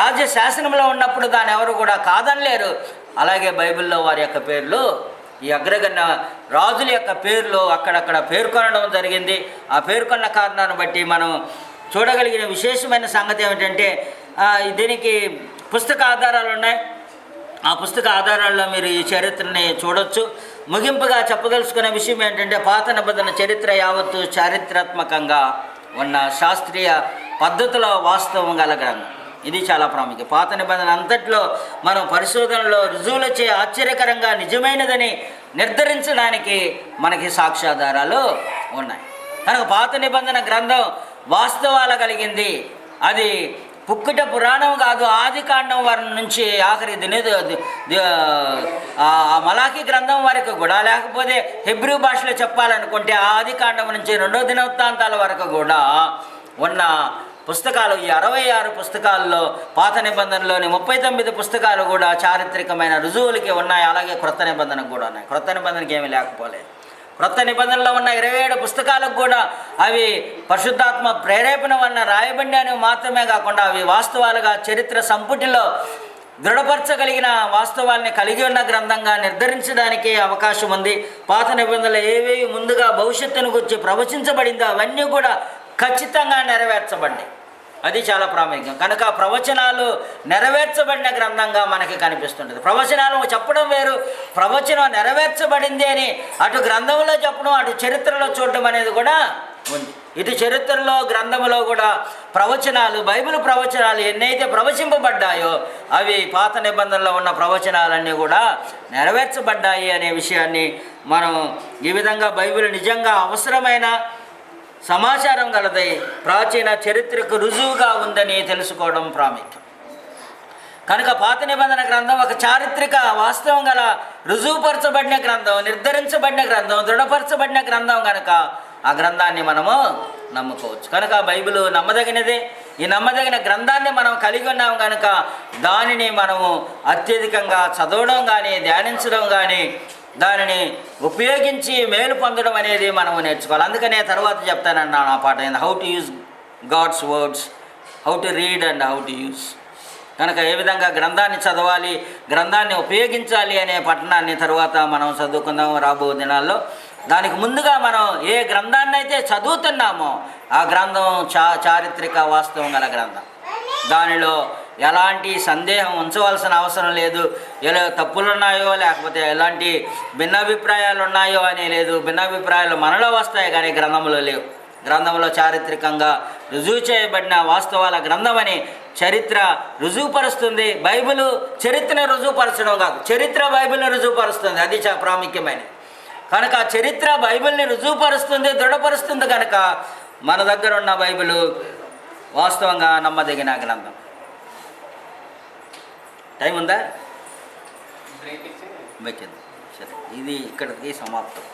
రాజశాసనంలో ఉన్నప్పుడు దాన్ని ఎవరు కూడా కాదనలేరు. అలాగే బైబిల్లో వారి యొక్క పేర్లు, ఈ అగ్రగణ్య రాజుల యొక్క పేర్లు అక్కడక్కడ పేర్కొనడం జరిగింది. ఆ పేర్కొన్న కారణాన్ని బట్టి మనం చూడగలిగిన విశేషమైన సంగతి ఏమిటంటే దీనికి పుస్తక ఆధారాలు ఉన్నాయి. ఆ పుస్తక ఆధారాల్లో మీరు ఈ చరిత్రని చూడొచ్చు. ముగింపుగా చెప్పదలుచుకునే విషయం ఏంటంటే పాత నిబంధన చరిత్ర యావత్తు చారిత్రాత్మకంగా ఉన్న శాస్త్రీయ పద్ధతిలో వాస్తవం గల గ్రంథం. ఇది చాలా ప్రాముఖ్యం. పాత నిబంధన అంతట్లో మనం పరిశోధనలో రుజువులచే ఆశ్చర్యకరంగా నిజమైనదని నిర్ధారించడానికి మనకి సాక్ష్యాధారాలు ఉన్నాయి. కనుక పాత నిబంధన గ్రంథం వాస్తవాలు కలిగింది. అది పుక్కుట పురాణం కాదు. ఆది కాండం వారి నుంచి ఆఖరి మలాఖీ గ్రంథం వరకు కూడా, లేకపోతే హెబ్రూ భాషలో చెప్పాలనుకుంటే ఆది కాండం నుంచి 2వ దినవృత్తాంతాల వరకు కూడా ఉన్న పుస్తకాలు, ఈ 66 పుస్తకాల్లో పాత నిబంధనలోని 39 పుస్తకాలు కూడా చారిత్రకమైన రుజువులకి ఉన్నాయి. అలాగే క్రొత్త నిబంధనకు కూడా ఉన్నాయి. క్రొత్త నిబంధనకి ఏమీ లేకపోలేదు. క్రొత్త నిబంధనలో ఉన్న 27 పుస్తకాలకు కూడా అవి పరిశుద్ధాత్మ ప్రేరేపణ వలన రాయబడినవి మాత్రమే కాకుండా అవి వాస్తవాలుగా చరిత్ర సంపుటిలో దృఢపరచగలిగిన వాస్తవాల్ని కలిగి ఉన్న గ్రంథంగా నిర్ధారించడానికి అవకాశం ఉంది. పాత నిబంధనలు ఏవేవి ముందుగా భవిష్యత్తును గురించి ప్రవచించబడిందో అవన్నీ కూడా ఖచ్చితంగా నెరవేర్చబడ్డాయి. అది చాలా ప్రాముఖ్యం. కనుక ప్రవచనాలు నెరవేర్చబడిన గ్రంథంగా మనకి కనిపిస్తుంటుంది. ప్రవచనాలు చెప్పడం వేరు, ప్రవచనం నెరవేర్చబడింది అని అటు గ్రంథంలో చెప్పడం, అటు చరిత్రలో చూడడం అనేది కూడా ఉంది. ఇటు చరిత్రలో గ్రంథంలో కూడా ప్రవచనాలు, బైబిల్ ప్రవచనాలు ఎన్నైతే ప్రవచింపబడ్డాయో అవి పాత నిబంధనలో ఉన్న ప్రవచనాలన్నీ కూడా నెరవేర్చబడ్డాయి అనే విషయాన్ని మనం ఈ విధంగా బైబిల్ నిజంగా అవసరమైన సమాచారం గలదై ప్రాచీన చరిత్రకు రుజువుగా ఉందని తెలుసుకోవడం ప్రాముఖ్యం. కనుక పాత నిబంధన గ్రంథం ఒక చారిత్రక వాస్తవం గల రుజువుపరచబడిన గ్రంథం, నిర్ధారించబడిన గ్రంథం, దృఢపరచబడిన గ్రంథం కనుక ఆ గ్రంథాన్ని మనము నమ్ముకోవచ్చు. కనుక బైబిల్ నమ్మదగినదే. ఈ నమ్మదగిన గ్రంథాన్ని మనం కలిగి ఉన్నాం కనుక దానిని మనము అత్యధికంగా చదవడం కానీ, ధ్యానించడం కానీ, దానిని ఉపయోగించి మేలు పొందడం అనేది మనము నేర్చుకోవాలి. అందుకనే తర్వాత చెప్తానన్నాను ఆ పాట, how to use God's words, how to read and how to use. కనుక ఏ విధంగా గ్రంథాన్ని చదవాలి, గ్రంథాన్ని ఉపయోగించాలి అనే పట్టణాన్ని తర్వాత మనం చదువుకుందాం రాబో దినాల్లో. దానికి ముందుగా మనం ఏ గ్రంథాన్ని అయితే చదువుతున్నామో ఆ గ్రంథం చారిత్రక వాస్తవం గల గ్రంథం. దానిలో ఎలాంటి సందేహం ఉంచవలసిన అవసరం లేదు. ఎలా తప్పులు ఉన్నాయో లేకపోతే ఎలాంటి భిన్నాభిప్రాయాలు ఉన్నాయో అని లేదు. భిన్నాభిప్రాయాలు మనలో వస్తాయి కానీ గ్రంథంలో లేవు. గ్రంథంలో చారిత్రకంగా రుజువు చేయబడిన వాస్తవాల గ్రంథం అని చరిత్ర రుజువుపరుస్తుంది. బైబిల్ చరిత్రను రుజువుపరచడం కాదు, చరిత్ర బైబిల్ని రుజువుపరుస్తుంది. అది చాలా ప్రాముఖ్యమైనది. కనుక చరిత్ర బైబిల్ని రుజువుపరుస్తుంది, దృఢపరుస్తుంది. కనుక మన దగ్గర ఉన్న బైబిల్ వాస్తవంగా నమ్మదగిన గ్రంథం. టైం ఉందా? సరే, ఇది ఇక్కడికి సమాప్తం.